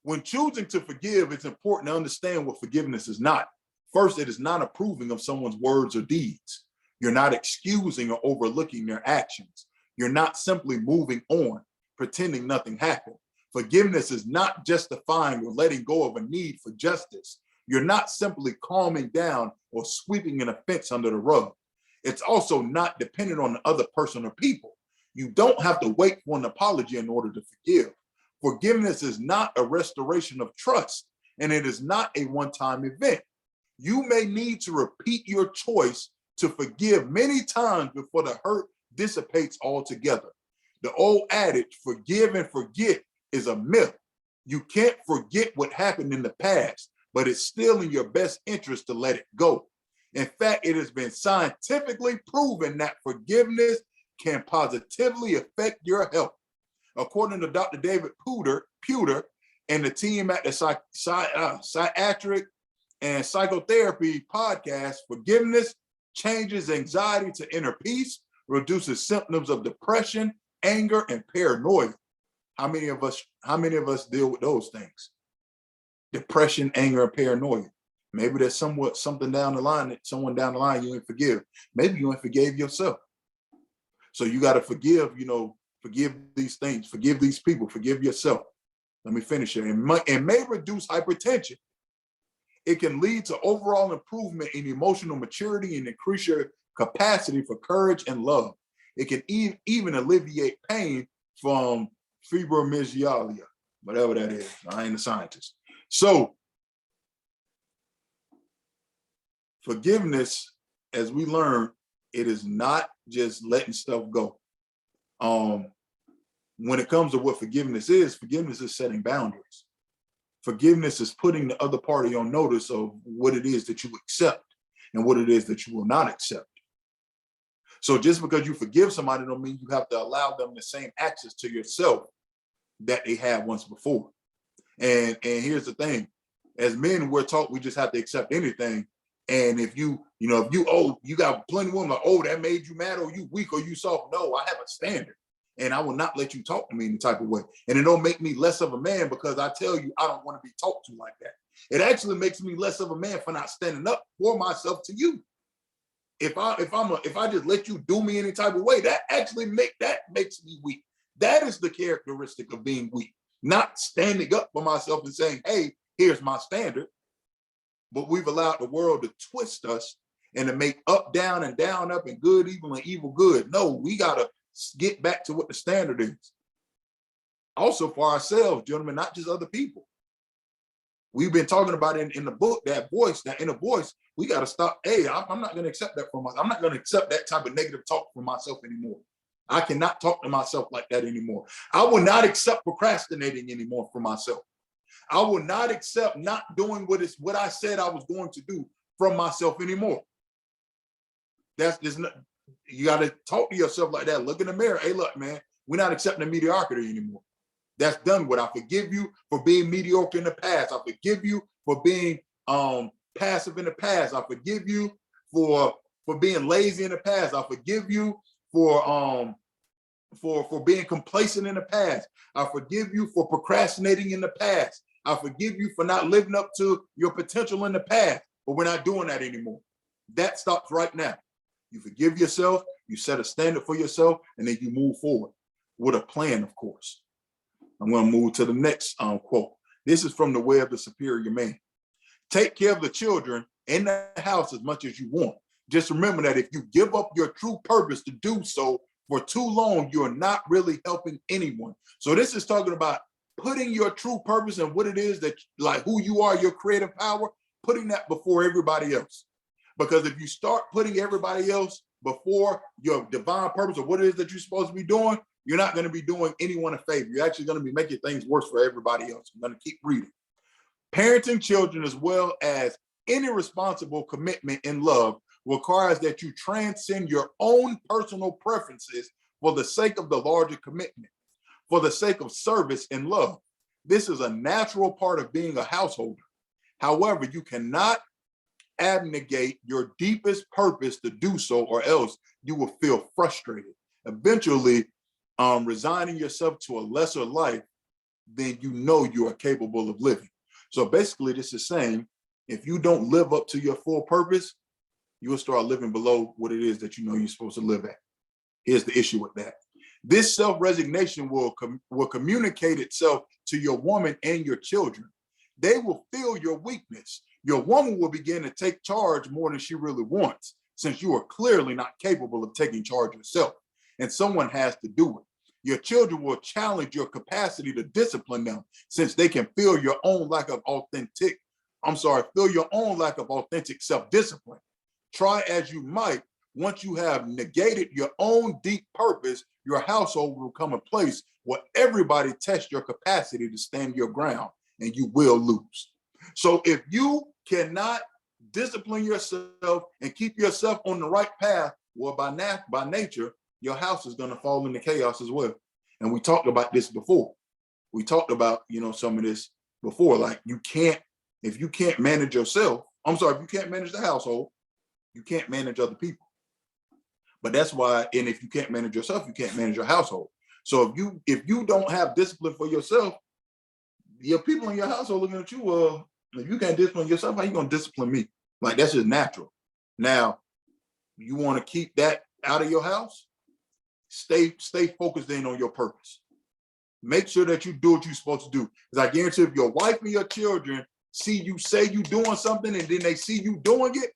S1: When choosing to forgive, it's important to understand what forgiveness is not. First, it is not approving of someone's words or deeds. You're not excusing or overlooking their actions. You're not simply moving on, pretending nothing happened. Forgiveness is not justifying or letting go of a need for justice. You're not simply calming down or sweeping an offense under the rug. It's also not dependent on the other person or people. You don't have to wait for an apology in order to forgive. Forgiveness is not a restoration of trust, and it is not a one-time event. You may need to repeat your choice to forgive many times before the hurt dissipates altogether. The old adage, forgive and forget, is a myth. You can't forget what happened in the past, but it's still in your best interest to let it go. In fact, it has been scientifically proven that forgiveness can positively affect your health. According to Dr. David Puder and the team at the Psychiatric and Psychotherapy podcast, forgiveness changes anxiety to inner peace, reduces symptoms of depression, anger, and paranoia. How many of us deal with those things? Depression, anger, and paranoia. Maybe there's something down the line that someone down the line you ain't forgive. Maybe you ain't forgave yourself. So you got to forgive, forgive these things, forgive these people, forgive yourself. Let me finish it. It may reduce hypertension. It can lead to overall improvement in emotional maturity and increase your capacity for courage and love. It can even alleviate pain from fibromyalgia, whatever that is. I ain't a scientist. So forgiveness, as we learn, it is not just letting stuff go. When it comes to what forgiveness is setting boundaries. Forgiveness is putting the other party on notice of what it is that you accept and what it is that you will not accept. So just because you forgive somebody don't mean you have to allow them the same access to yourself that they had once before. And here's the thing, as men, we're taught we just have to accept anything. And if you got plenty of women like, that made you mad, or you weak, or you soft. No, I have a standard. And I will not let you talk to me any type of way. And it don't make me less of a man because I tell you I don't want to be talked to like that. It actually makes me less of a man for not standing up for myself to you. If I just let you do me any type of way, that makes me weak. That is the characteristic of being weak, not standing up for myself and saying, hey, here's my standard. But we've allowed the world to twist us and to make up, down, and down, up, and good, evil, and evil, good. No, we gotta get back to what the standard is. Also for ourselves, gentlemen, not just other people. We've been talking about in the book, that inner voice, we got to stop. Hey, I'm not going to accept that from myself. I'm not going to accept that type of negative talk from myself anymore. I cannot talk to myself like that anymore. I will not accept procrastinating anymore for myself. I will not accept not doing what I said I was going to do from myself anymore. You got to talk to yourself like that. Look in the mirror. Hey, look, man, we're not accepting mediocrity anymore. That's done with. I forgive you for being mediocre in the past. I forgive you for being passive in the past. I forgive you for being lazy in the past. I forgive you for being complacent in the past. I forgive you for procrastinating in the past. I forgive you for not living up to your potential in the past. But we're not doing that anymore. That stops right now. You forgive yourself, you set a standard for yourself, and then you move forward with a plan, of course. I'm going to move to the next quote. This is from The Way of the Superior Man. Take care of the children in the house as much as you want. Just remember that if you give up your true purpose to do so for too long, you're not really helping anyone. So this is talking about putting your true purpose and what it is that, like who you are, your creative power, putting that before everybody else. Because if you start putting everybody else before your divine purpose or what it is that you're supposed to be doing, you're not going to be doing anyone a favor. You're actually going to be making things worse for everybody else. I'm going to keep reading. Parenting children, as well as any responsible commitment in love, requires that you transcend your own personal preferences for the sake of the larger commitment, for the sake of service and love. This is a natural part of being a householder. However, you cannot abnegate your deepest purpose to do so, or else you will feel frustrated, eventually resigning yourself to a lesser life than you are capable of living. So basically this is saying, if you don't live up to your full purpose, you will start living below what it is that you're supposed to live at. Here's the issue with that. This self-resignation will communicate itself to your woman and your children. They will feel your weakness. Your woman will begin to take charge more than she really wants, since you are clearly not capable of taking charge yourself, and someone has to do it. Your children will challenge your capacity to discipline them, since they can feel your own lack of authentic self-discipline. Try as you might, once you have negated your own deep purpose, your household will become a place where everybody tests your capacity to stand your ground, and you will lose. So if you cannot discipline yourself and keep yourself on the right path, well, by nature, your house is going to fall into chaos as well. And we talked about this before. We talked about, some of this before, like if you can't manage yourself, if you can't manage the household, you can't manage other people. But that's why, and if you can't manage yourself, you can't manage your household. So if you don't have discipline for yourself, your people in your household looking at you, if you can't discipline yourself, how you gonna discipline me? Like, that's just natural. Now, you want to keep that out of your house, stay focused in on your purpose. Make sure that you do what you're supposed to do. Because I guarantee if your wife and your children see you say you doing something and then they see you doing it,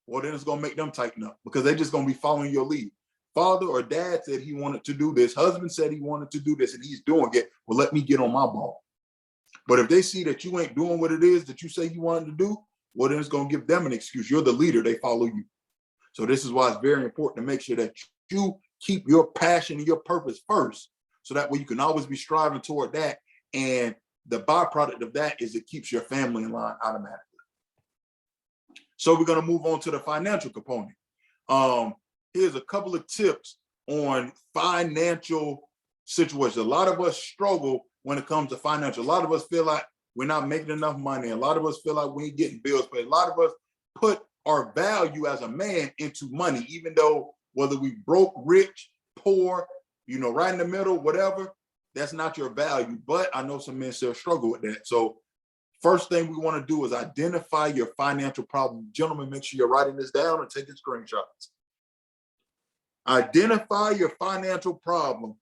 S1: well, then it's gonna make them tighten up, because they're just gonna be following your lead. Father or dad said he wanted to do this. Husband said he wanted to do this and he's doing it. Well, let me get on my ball. But if they see that you ain't doing what it is that you say you wanted to do, well, then it's going to give them an excuse. You're the leader. They follow you. So this is why it's very important to make sure that you keep your passion and your purpose first. So that way you can always be striving toward that. And the byproduct of that is it keeps your family in line automatically. So we're going to move on to the financial component. Here's a couple of tips on financial situations. A lot of us struggle when it comes to financial. A lot of us feel like we're not making enough money. A lot of us feel like we ain't getting bills paid. A lot of us put our value as a man into money, even though whether we broke, rich, poor, right in the middle, whatever, that's not your value. But I know some men still struggle with that. So first thing we want to do is identify your financial problem. Gentlemen, make sure you're writing this down and taking screenshots. Identify your financial problem.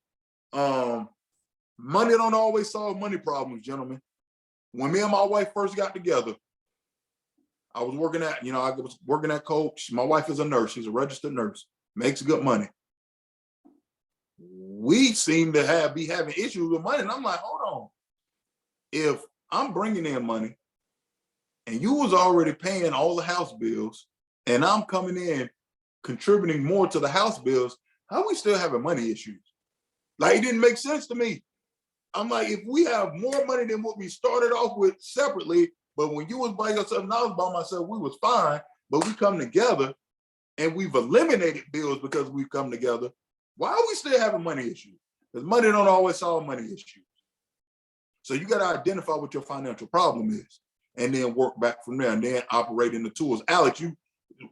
S1: Money don't always solve money problems, gentlemen. When me and my wife first got together, I was working at Coach. My wife is a nurse. She's a registered nurse, makes good money. We seem to be having issues with money. And I'm like, hold on. If I'm bringing in money and you was already paying all the house bills and I'm coming in contributing more to the house bills, how are we still having money issues? Like, it didn't make sense to me. I'm like, if we have more money than what we started off with separately, but when you was by yourself and I was by myself, we was fine, but we come together and we've eliminated bills because we've come together, why are we still having money issues? Because money don't always solve money issues. So you got to identify what your financial problem is and then work back from there and then operate in the tools. Alex,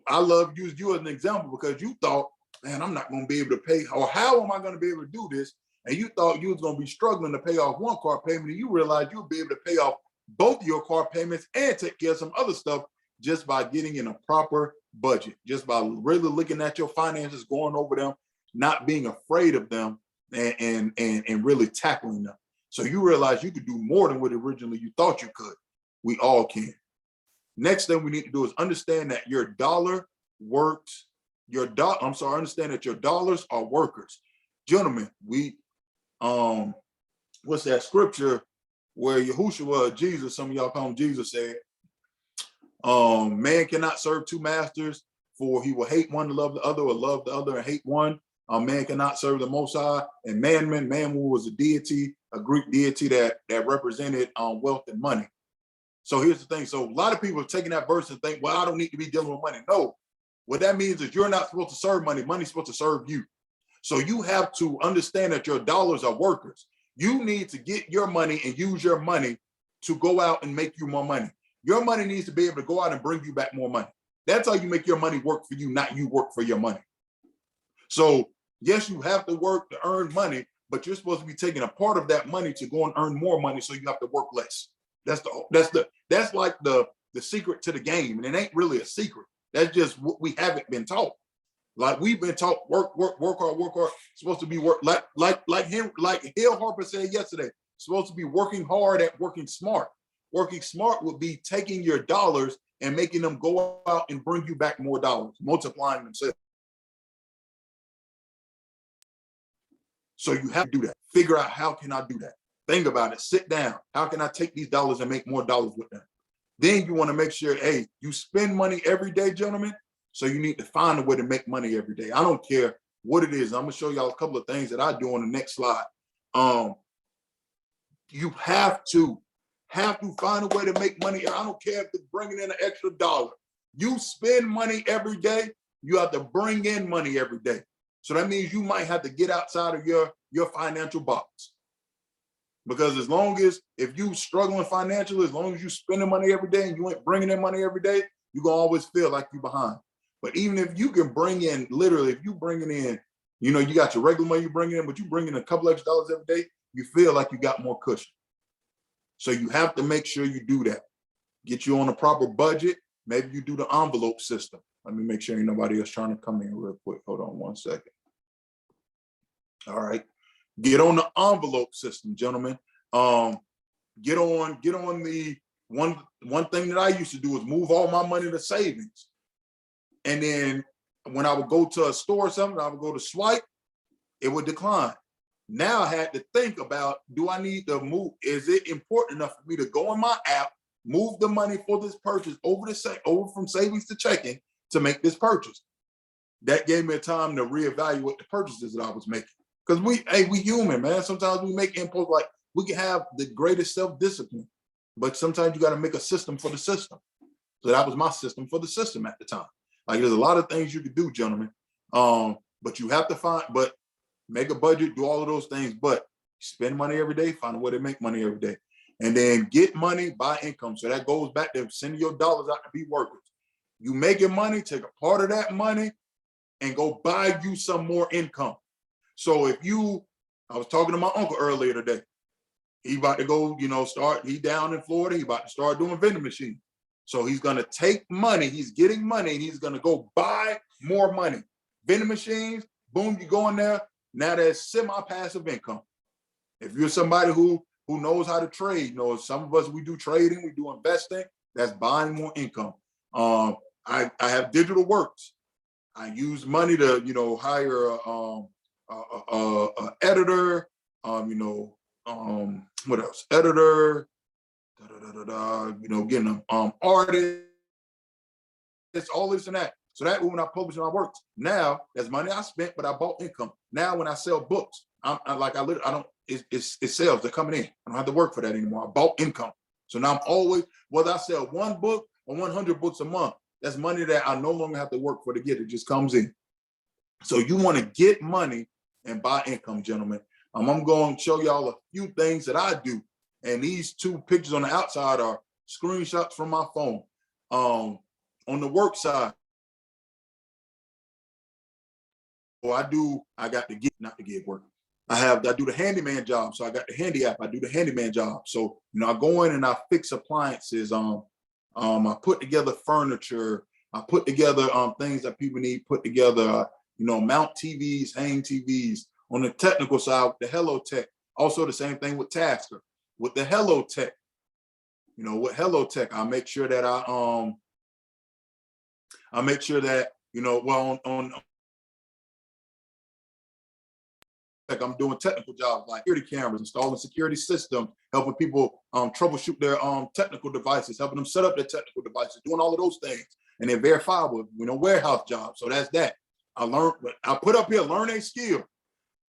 S1: I love using you as an example because you thought, man, I'm not going to be able to pay, or how am I going to be able to do this? And you thought you was going to be struggling to pay off one car payment, and you realized you'll be able to pay off both of your car payments and take care of some other stuff just by getting in a proper budget, just by really looking at your finances, going over them, not being afraid of them, and really tackling them. So you realize you could do more than what originally you thought you could. We all can. Next thing we need to do is understand that your dollar works. Understand that your dollars are workers. Gentlemen, what's that scripture where Yahushua, Jesus, some of y'all call him Jesus, said, man cannot serve two masters, for he will hate one to love the other, or love the other and hate one. Man cannot serve the Most High and Mammon. Mammon was a deity, a Greek deity that represented wealth and money. So here's the thing. So a lot of people have taken that verse and think, well, I don't need to be dealing with money. No, what that means is you're not supposed to serve money. Money's supposed to serve you. So you have to understand that your dollars are workers. You need to get your money and use your money to go out and make you more money. Your money needs to be able to go out and bring you back more money. That's how you make your money work for you, not you work for your money. So yes, you have to work to earn money, but you're supposed to be taking a part of that money to go and earn more money, so you have to work less. That's like the secret to the game, and it ain't really a secret. That's just what we haven't been taught. Like we've been taught, work hard, work hard. It's supposed to be work like Hill Harper said yesterday. It's supposed to be working hard at working smart. Working smart would be taking your dollars and making them go out and bring you back more dollars, multiplying themselves. So you have to do that. Figure out, how can I do that? Think about it. Sit down. How can I take these dollars and make more dollars with them? Then you want to make sure, hey, you spend money every day, gentlemen. So you need to find a way to make money every day. I don't care what it is. I'm gonna show y'all a couple of things that I do on the next slide. You have to find a way to make money. I don't care if it's bringing in an extra dollar. You spend money every day. You have to bring in money every day. So that means you might have to get outside of your financial box. Because as long as, if you struggling financially, as long as you spending money every day and you ain't bringing in money every day, you're gonna always feel like you're behind. But even if you can bring in, literally, if you bringing in, you know, you got your regular money you bring in, but you bring in a couple extra dollars every day, you feel like you got more cushion. So you have to make sure you do that. Get you on a proper budget. Maybe you do the envelope system. Let me make sure ain't nobody else trying to come in real quick. Hold on one second. All right. Get on the envelope system, gentlemen. Get on the one thing that I used to do is move all my money to savings. And then when I would go to a store or something, I would go to swipe, it would decline. Now I had to think about, do I need to move? Is it important enough for me to go on my app, move the money for this purchase over from savings to checking to make this purchase? That gave me a time to reevaluate the purchases that I was making. Because we human, man. Sometimes we make impulse, like we can have the greatest self-discipline, but sometimes you got to make a system for the system. So that was my system for the system at the time. Like there's a lot of things you could do, gentlemen. But you have to make a budget, do all of those things, but spend money every day, find a way to make money every day. And then get money by income. So that goes back to sending your dollars out to be workers. You making money, take a part of that money and go buy you some more income. So I was talking to my uncle earlier today. He about to go, he down in Florida, he about to start doing vending machines. So he's gonna take money, he's getting money, and he's gonna go buy more money. Vending machines, boom, you go in there, now there's semi-passive income. If you're somebody who knows how to trade, some of us, we do trading, we do investing, that's buying more income. I have digital works. I use money to, hire a editor, what else? Editor, getting artists, all this and that. So that when I publish my works, now that's money I spent, but I bought income. Now when I sell books, it's sales, they're coming in. I don't have to work for that anymore. I bought income. So now I'm always, whether I sell one book or 100 books a month, that's money that I no longer have to work for to get. It just comes in. So you want to get money and buy income, gentlemen. I'm going to show y'all a few things that I do. And these two pictures on the outside are screenshots from my phone. On the work side, I got the gig, not the gig work. I do the handyman job. So I got the handy app. I do the handyman job. So, I go in and I fix appliances. I put together furniture. I put together things that people need put together, mount TVs, hang TVs. On the technical side, with the Hello Tech, also the same thing with Tasker. With the Hello Tech, with Hello Tech, I make sure that on I'm doing technical jobs like security cameras, installing security systems, helping people troubleshoot their technical devices, helping them set up their technical devices, doing all of those things. And they're verifiable, warehouse jobs. So that's that. I put up here, learn a skill.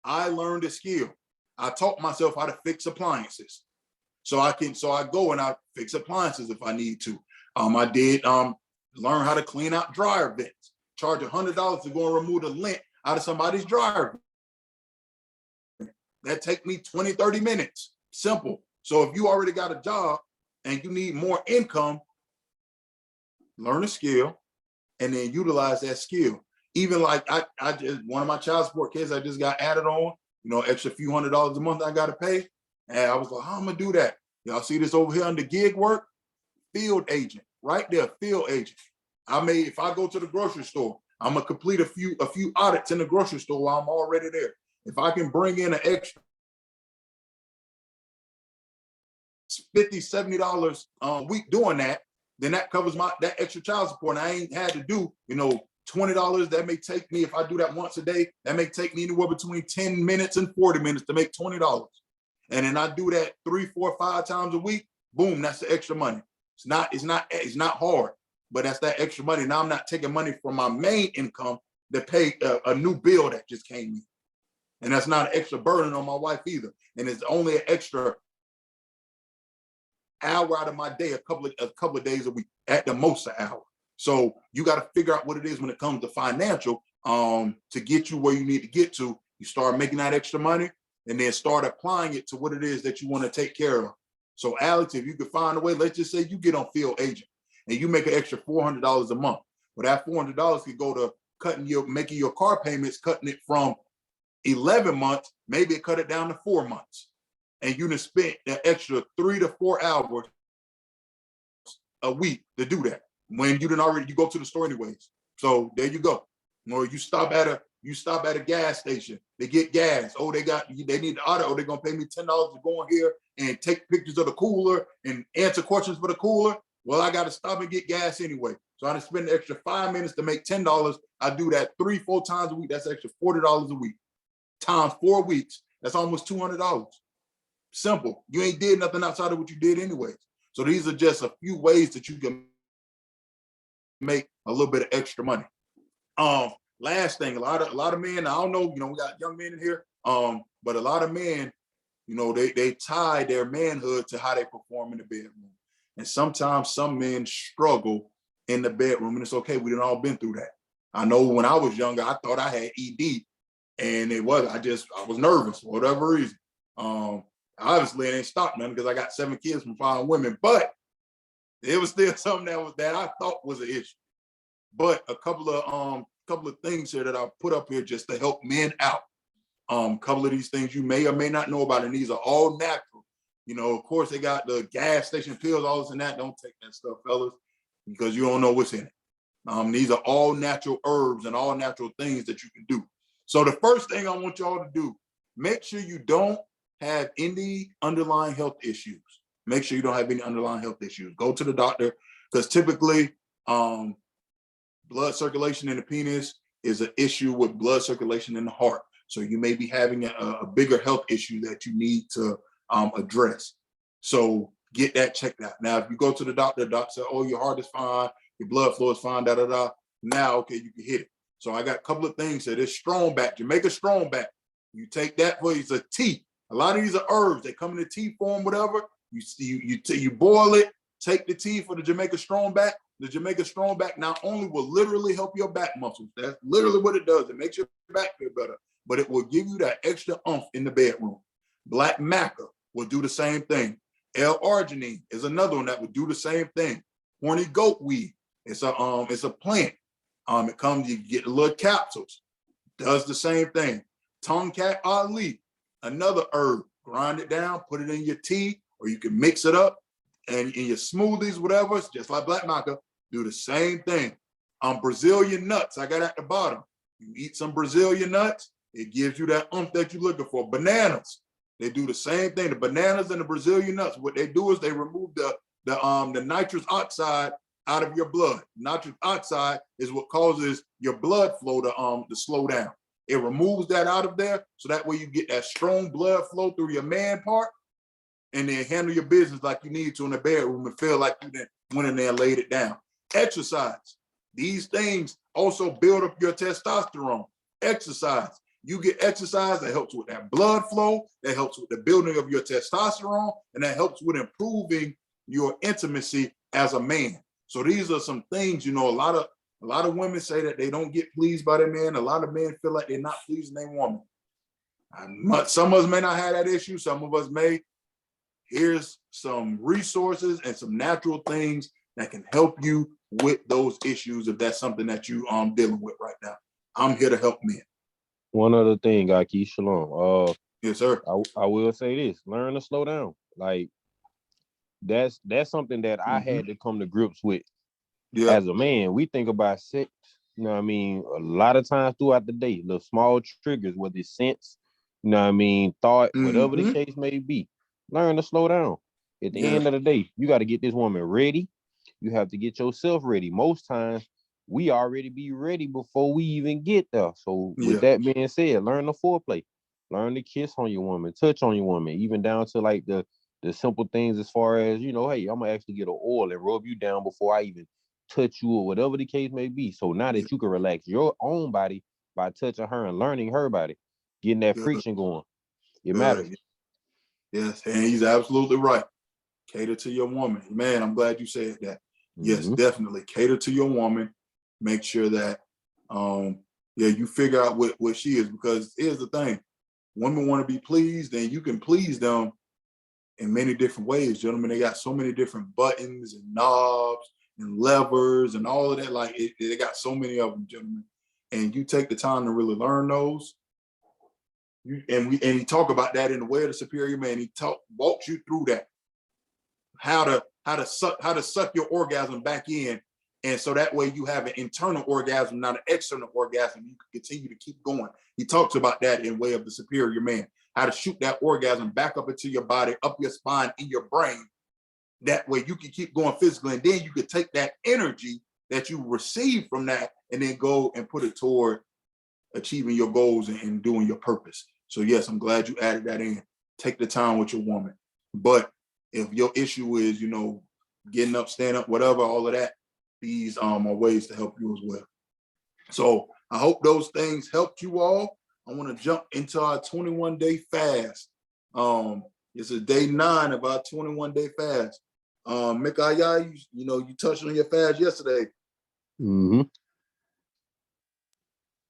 S1: I learned a skill. I taught myself how to fix appliances. So I go and I fix appliances if I need to. I did learn how to clean out dryer vents, charge $100 to go and remove the lint out of somebody's dryer. That take me 20, 30 minutes, simple. So if you already got a job and you need more income, learn a skill and then utilize that skill. Even like I just, one of my child support kids, I just got added on, extra few $100s a month I got to pay. And I was like, how am I gonna do that? Y'all see this over here under gig work? Field agent, right there, field agent. If I go to the grocery store, I'm gonna complete a few audits in the grocery store while I'm already there. If I can bring in an extra $50, $70 a week doing that, then that covers that extra child support. And I ain't had to do, $20. That may take me, if I do that once a day, that may take me anywhere between 10 minutes and 40 minutes to make $20. And then I do that 3, 4, 5 times a week. Boom, that's the extra money. It's not hard, but that's that extra money. Now I'm not taking money from my main income to pay a new bill that just came in. And that's not an extra burden on my wife either. And it's only an extra hour out of my day, a couple of days a week, at the most an hour. So you got to figure out what it is when it comes to financial to get you where you need to get to. You start making that extra money and then start applying it to what it is that you want to take care of. So Alex, if you could find a way, let's just say you get on field agent and you make an extra $400 a month. Well, that $400 could go to making your car payments, cutting it from 11 months, maybe cut it down to 4 months. And you just spent an extra 3 to 4 hours a week to do that when you go to the store anyways. So there you go. Or you stop at a gas station, they get gas. Oh, they need the auto. Oh, they're gonna pay me $10 to go in here and take pictures of the cooler and answer questions for the cooler. Well, I got to stop and get gas anyway. So I just spend an extra 5 minutes to make $10. I do that 3, 4 times a week. That's extra $40 a week. Times 4 weeks. That's almost $200. Simple. You ain't did nothing outside of what you did anyways. So these are just a few ways that you can make a little bit of extra money. Last thing, a lot of men, I don't know, we got young men in here, but a lot of men, they tie their manhood to how they perform in the bedroom. And sometimes some men struggle in the bedroom, and it's okay. We done all been through that. I know when I was younger, I thought I had ED, and it wasn't. I was nervous for whatever reason. Obviously it ain't stopped nothing because I got 7 kids from 5 women, but it was still something that I thought was an issue. But a couple of things here that I put up here just to help men out. Couple of these things you may or may not know about, and these are all natural. Of course they got the gas station pills, all this and that. Don't take that stuff, fellas, because you don't know what's in it. These are all natural herbs and all natural things that you can do. So the first thing I want y'all to do, make sure you don't have any underlying health issues. Make sure you don't have any underlying health issues. Go to the doctor, because typically blood circulation in the penis is an issue with blood circulation in the heart. So you may be having a bigger health issue that you need to address. So get that checked out. Now, if you go to the doctor says, oh, your heart is fine, your blood flow is fine, da, da, da. Now, okay, you can hit it. So I got a couple of things here. This strong back, Jamaica strong back. You take that for it's a tea. A lot of these are herbs. They come in the tea form, whatever. You boil it, take the tea for the Jamaica strong back. The Jamaica strong back not only will literally help your back muscles. That's literally what it does. It makes your back feel better, but it will give you that extra oomph in the bedroom. Black maca will do the same thing. L-arginine is another one that would do the same thing. Horny goat weed. It's a plant. It comes, you get the little capsules. Does the same thing. Tonkat Ali, another herb. Grind it down, put it in your tea, or you can mix it up and in your smoothies, whatever. It's just like black maca. Do the same thing. Brazilian nuts, I got at the bottom. You eat some Brazilian nuts, it gives you that oomph that you're looking for. Bananas, they do the same thing. The bananas and the Brazilian nuts, what they do is they remove the nitrous oxide out of your blood. Nitrous oxide is what causes your blood flow to slow down. It removes that out of there, so that way you get that strong blood flow through your man part, and then handle your business like you need to in the bedroom and feel like you then went in there and laid it down. Exercise. These things also build up your testosterone. Exercise. You get exercise, that helps with that blood flow, that helps with the building of your testosterone, and that helps with improving your intimacy as a man. So these are some things, a lot of women say that they don't get pleased by their man. A lot of men feel like they're not pleasing their woman. Some of us may not have that issue. Some of us may. Here's some resources and some natural things that can help you with those issues if that's something that you dealing with right now. I'm here to help men.
S4: One other thing, Aki, Shalom.
S1: Yes, sir.
S4: I will say this: learn to slow down. Like that's something that I had to come to grips with. Yeah. As a man, we think about sex You know what I mean? A lot of times throughout the day, little small triggers, whether it's sense, you know what I mean, thought, whatever the case may be, learn to slow down. At the end of the day, you got to get this woman ready. You have to get yourself ready. Most times, we already be ready before we even get there. So with that being said, learn the foreplay. Learn to kiss on your woman, touch on your woman, even down to like the simple things as far as, you know, hey, I'm gonna actually get an oil and rub you down before I even touch you or whatever the case may be. So now that you can relax your own body by touching her and learning her body, getting that friction going, it matters.
S1: Yes, and he's absolutely right. Cater to your woman. Man, I'm glad you said that. Yes, definitely. Cater to your woman. Make sure that you figure out what she is, because here's the thing. Women want to be pleased, and you can please them in many different ways, gentlemen. They got so many different buttons and knobs and levers and all of that. Like they got so many of them, gentlemen. And you take the time to really learn those. And he talk about that in The Way of the Superior Man. He walks you through that. How to suck your orgasm back in, and so that way you have an internal orgasm, not an external orgasm. You can continue to keep going. He talks about that in Way of the Superior Man. How to shoot that orgasm back up into your body, up your spine, in your brain. That way you can keep going physically, and then you can take that energy that you receive from that and then go and put it toward achieving your goals and doing your purpose. So yes, I'm glad you added that in. Take the time with your woman. But if your issue is, you know, getting up, stand up, whatever, all of that, these are ways to help you as well. So I hope those things helped you all. I want to jump into our 21-day fast. This is day 9 of our 21-day fast. Mikaya, you touched on your fast yesterday. Anything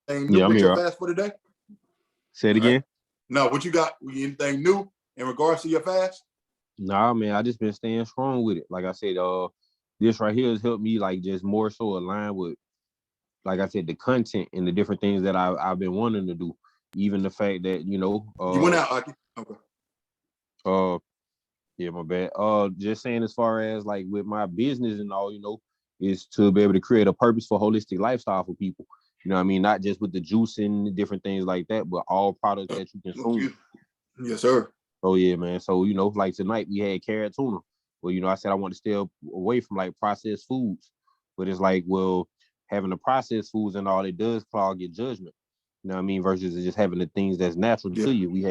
S1: new with your fast for today?
S4: Say it again.
S1: No, what you got? Anything new in regards to your fast?
S4: Nah, man, I just been staying strong with it. Like I said, this right here has helped me like just more so align with, like I said, the content and the different things that I've been wanting to do. Even the fact that, you
S1: went out, Aki. Okay.
S4: Yeah, my bad. Just saying, as far as like with my business and all, is to be able to create a purposeful, holistic lifestyle for people. You know what I mean? Not just with the juicing, different things like that, but all products that you consume.
S1: Yes, sir.
S4: Oh yeah, man. So, like tonight we had carrot tuna. Well, I said I want to stay away from like processed foods. But it's like, well, having the processed foods and all, it does clog your judgment. You know what I mean? Versus just having the things that's natural to you. We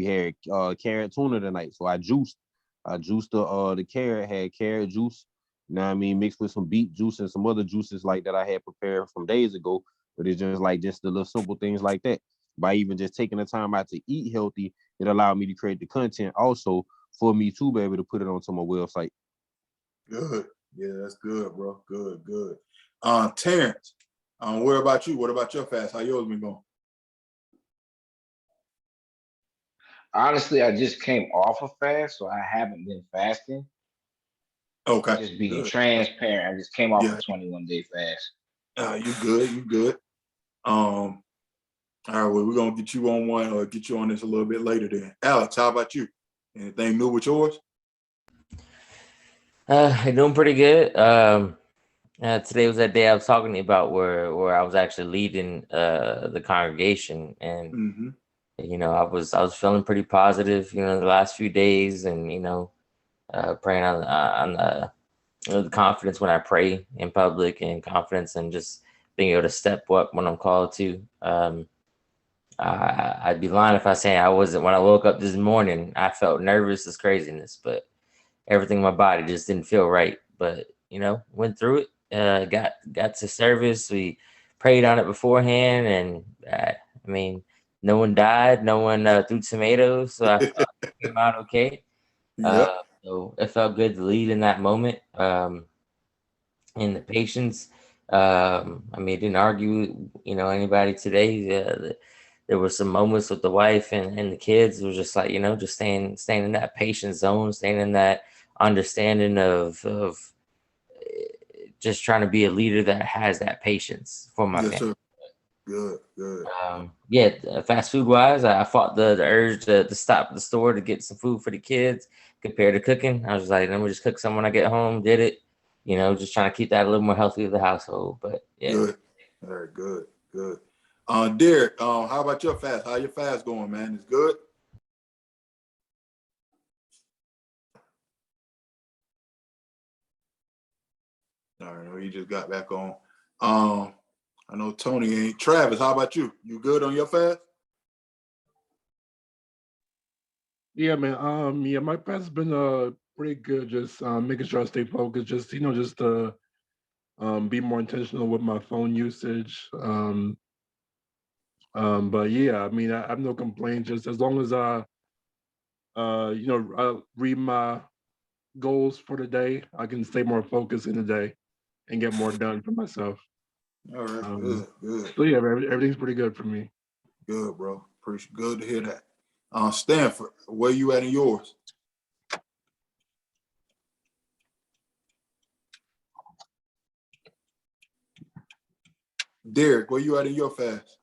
S4: had carrot tuna tonight. So I juiced the carrot, had carrot juice, you know what I mean, mixed with some beet juice and some other juices like that I had prepared from days ago. But it's just like the little simple things like that. By even just taking the time out to eat healthy, it allowed me to create the content also for me to be able to put it onto my website.
S1: Good. Yeah, that's good, bro. Good. Terrence, where about you? What about your fast? How yours been going?
S7: Honestly, I just came off a fast, so I haven't been fasting.
S1: Okay.
S7: Just being transparent. I just came off a 21-day fast.
S1: You good. All right, well, we're gonna get you on one or get you on this a little bit later then. Alex, how about you? Anything new with yours?
S2: Doing pretty good. Today was that day I was talking to you about where I was actually leading the congregation, and I was feeling pretty positive, the last few days, and praying on the confidence when I pray in public, and confidence and just being able to step up when I'm called to. I'd be lying if I say I wasn't. When I woke up this morning, I felt nervous as craziness, but everything in my body just didn't feel right. But went through it. Got to service. We prayed on it beforehand, and no one died. No one threw tomatoes, so I thought it came out okay. So it felt good to lead in that moment. And the patience. Didn't argue, anybody today. There were some moments with the wife and the kids. It was just like, just staying in that patient zone, staying in that understanding of just trying to be a leader that has that patience for my family.
S1: Sir. Good.
S2: Fast food wise, I fought the urge to stop at the store to get some food for the kids compared to cooking. I was like, let me just cook some when I get home. Did it, just trying to keep that a little more healthy of the household. But yeah.
S1: Good. Very good, good. Derek, how about your fast? How your fast going, man? It's good? All right, he just got back on. I know Tony ain't. Travis, how about you? You good on your fast?
S3: Yeah, man. Yeah, my fast's been pretty good. Just making sure I stay focused. Just just be more intentional with my phone usage. But yeah, I mean, I have no complaints. Just as long as I I read my goals for the day, I can stay more focused in the day and get more done for myself.
S1: All right, good, good.
S3: So yeah, everything's pretty good for me.
S1: Good, bro. Good to hear that. Stanford, where you at in yours? Derek, where you at in your fast?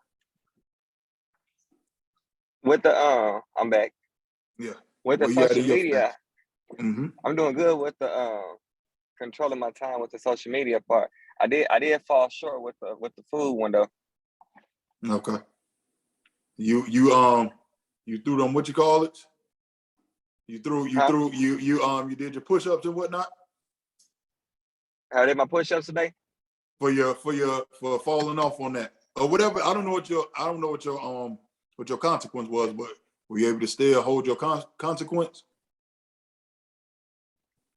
S6: With the I'm back.
S1: Yeah.
S6: With the
S1: Where you at
S6: social
S1: in your
S6: media,
S1: Mm-hmm.
S6: I'm doing good with the controlling my time with the social media part. I did fall short with the food one though.
S1: Okay. You threw them, what you call it? You did your push-ups and whatnot?
S6: How did my push-ups today?
S1: For falling off on that. Or whatever. I don't know what your consequence was, but were you able to still hold your consequence?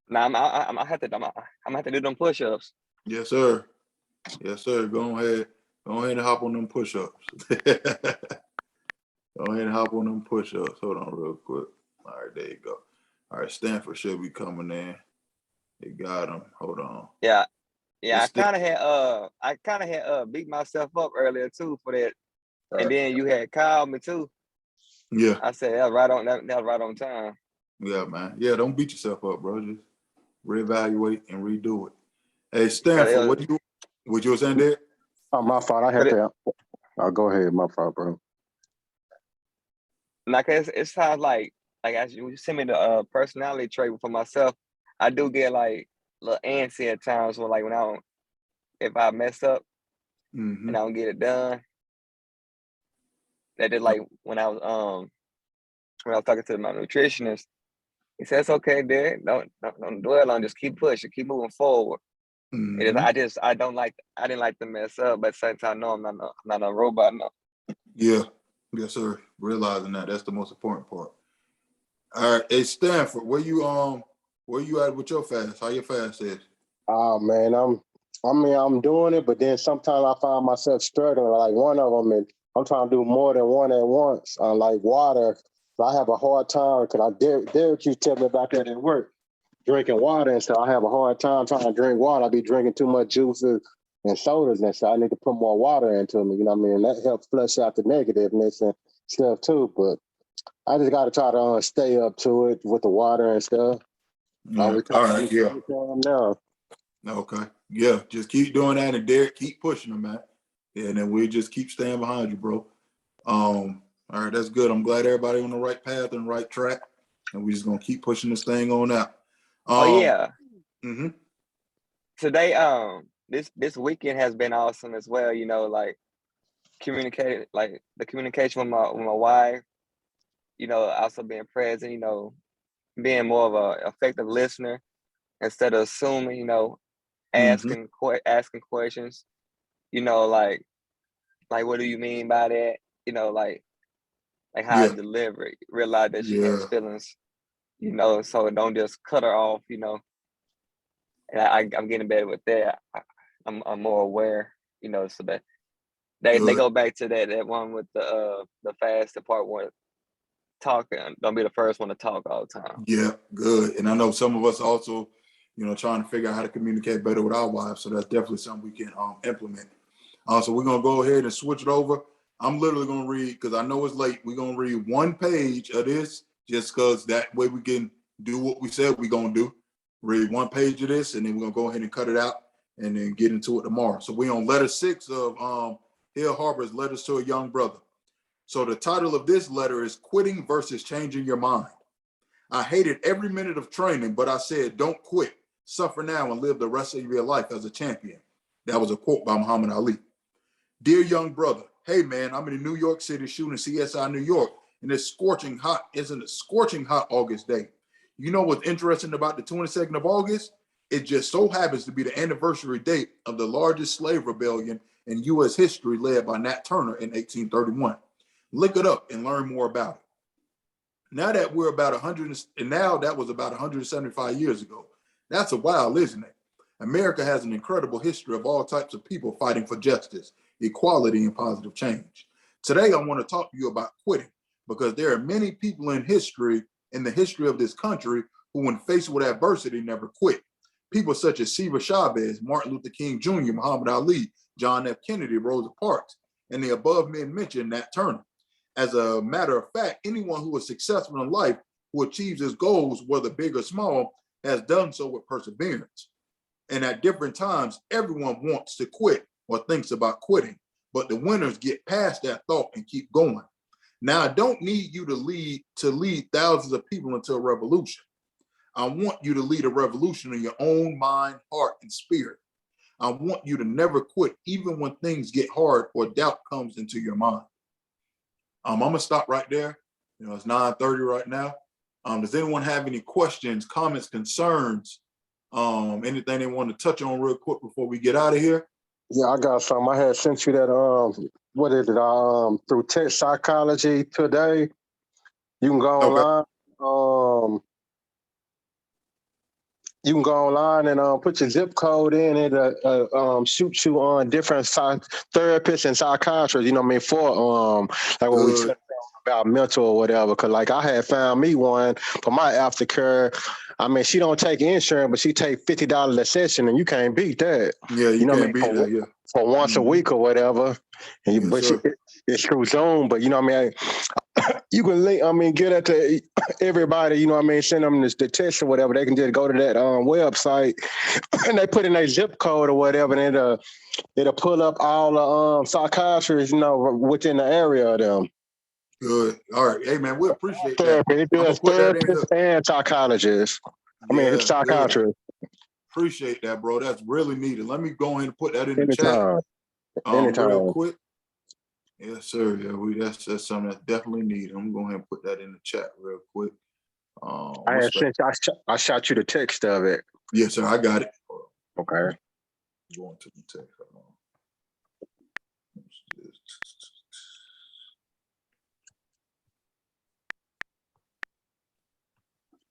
S6: Nah, I'm gonna have to do them push-ups.
S1: Yes, sir. Yes, sir. Go ahead and hop on them push-ups. Go ahead and hop on them push-ups. Hold on real quick. All right, there you go. All right, Stanford should be coming in. They got him. Hold on.
S6: Yeah. I kind of had beat myself up earlier too for that. And then you had called me too.
S1: Yeah.
S6: I said that was right on time.
S1: Yeah, man. Yeah, don't beat yourself up, bro. Just reevaluate and redo it. Hey, Stanford, what you were saying there?
S5: Oh, my fault. I had to. I'll go ahead. My fault, bro.
S6: Like it's times like as you send me the personality trait for myself, I do get like a little antsy at times when if I mess up and I don't get it done. That did like when I was talking to my nutritionist, he said it's okay, Derek. Don't dwell on, just keep pushing, keep moving forward. I didn't like to mess up, but at the same time, no, I'm not a robot, no.
S1: Yeah. Yes, sir. Realizing that's the most important part. All right. Hey, Stanford, where you at with your fast? How your fast is?
S5: Oh man, I'm doing it, but then sometimes I find myself struggling. Like one of them, and I'm trying to do more than one at once. Like water, so I have a hard time because Derek you tell me about that at work, drinking water, and so I have a hard time trying to drink water. I be drinking too much juices and sodas, and so I need to put more water into me. You know what I mean? That helps flush out the negativeness and stuff too. But I just got to try to stay up to it with the water and stuff.
S1: Yeah. All right. Yeah.
S5: Now.
S1: Okay. Yeah. Just keep doing that, and Derek, keep pushing them, man. Yeah, and then we'll just keep staying behind you, bro. All right, that's good. I'm glad everybody on the right path and right track, and we're just gonna keep pushing this thing on out.
S6: Oh yeah.
S1: Mm-hmm.
S6: Today, this weekend has been awesome as well. You know, like the communication with my wife. You know, also being present. You know, being more of a effective listener instead of assuming. You know, asking questions. You know, like what do you mean by that? You know, like how to deliver it. Realize that she has feelings. You know, so don't just cut her off. You know, and I'm getting better with that. I'm more aware. You know, so that they go back to that one with the fast part one. Talking, don't be the first one to talk all the time.
S1: Yeah, good. And I know some of us also, trying to figure out how to communicate better with our wives. So that's definitely something we can implement. So we're gonna go ahead and switch it over. I'm literally gonna read, because I know it's late. We're gonna read one page of this, just because that way we can do what we said we're gonna do. Read one page of this, and then we're gonna go ahead and cut it out and then get into it tomorrow. So we're on letter 6 of Hill Harper's Letters to a Young Brother. So the title of this letter is Quitting versus Changing Your Mind. I hated every minute of training, but I said, don't quit. Suffer now and live the rest of your life as a champion. That was a quote by Muhammad Ali. Dear young brother, hey man, I'm in New York City shooting CSI New York, and it's scorching hot. Isn't a scorching hot August day. You know what's interesting about the 22nd of August? It just so happens to be the anniversary date of the largest slave rebellion in U.S. history, led by Nat Turner in 1831. Look it up and learn more about it. Now that we're about 100, and now that was about 175 years ago. That's a while, isn't it? America has an incredible history of all types of people fighting for justice, equality, and positive change. Today, I want to talk to you about quitting, because there are many people in the history of this country, who, when faced with adversity, never quit. People such as Cesar Chavez, Martin Luther King Jr., Muhammad Ali, John F. Kennedy, Rosa Parks, and the above men mentioned, Nat Turner. As a matter of fact, anyone who is successful in life, who achieves his goals, whether big or small, has done so with perseverance. And at different times, everyone wants to quit or thinks about quitting, but the winners get past that thought and keep going. Now, I don't need you to lead thousands of people into a revolution. I want you to lead a revolution in your own mind, heart, and spirit. I want you to never quit, even when things get hard or doubt comes into your mind. I'm gonna stop right there. You know, it's 9:30 right now. Does anyone have any questions, comments, concerns, anything they want to touch on real quick before we get out of here?
S5: Yeah, I got some. I had sent you that what is it? Through tech psychology today. You can go online. You can go online and put your zip code in. It shoot you on different therapists and psychiatrists. You know what I mean? For like what we talking about mental or whatever. Cause like I had found me one for my aftercare. I mean, she don't take insurance, but she take $50 a session, and you can't beat that.
S1: Yeah, you can't beat that. Yeah,
S5: for once a week or whatever. And it's through Zoom, but you know what I mean. You can link, get it to everybody, you know what I mean, send them the text or whatever. They can just go to that website and they put in their zip code or whatever, and it'll pull up all the psychiatrists, you know, within the area of them.
S1: Good. All right. Hey, man, we appreciate
S5: that.
S1: It
S5: does therapists and psychologists. Psychiatrists.
S1: Appreciate that, bro. That's really needed. Let me go ahead and put that in the chat. Real quick. Yes, sir. Yeah, that's something that's definitely needed. I'm going to go ahead and put that in the chat real quick.
S5: I shot you the text of it.
S1: Yes, sir. I got it.
S5: Okay.
S1: Going to the text.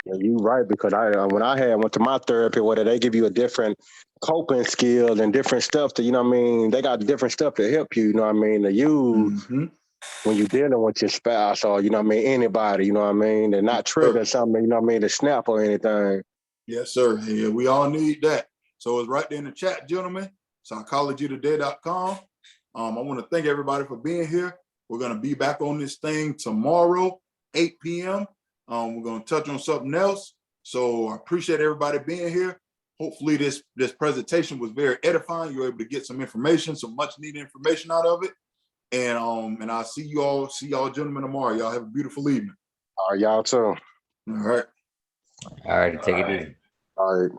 S5: Yeah, you're right, because when I went to my therapy, where they give you a different coping skill and different stuff to, you know what I mean, they got different stuff to help you, you know what I mean, to use when you're dealing with your spouse or, you know what I mean, anybody, you know what I mean, they're not triggering something, you know what I mean, to snap or anything.
S1: Yes, sir. Yeah, we all need that. So it's right there in the chat, gentlemen, psychologytoday.com. I want to thank everybody for being here. We're going to be back on this thing tomorrow, 8 p.m. We're going to touch on something else. So I appreciate everybody being here. Hopefully this presentation was very edifying. You were able to get some information, some much needed information out of it. And I'll see y'all gentlemen tomorrow. Y'all have a beautiful evening.
S5: All right, y'all too.
S1: All right.
S2: All right, take it easy.
S5: All right.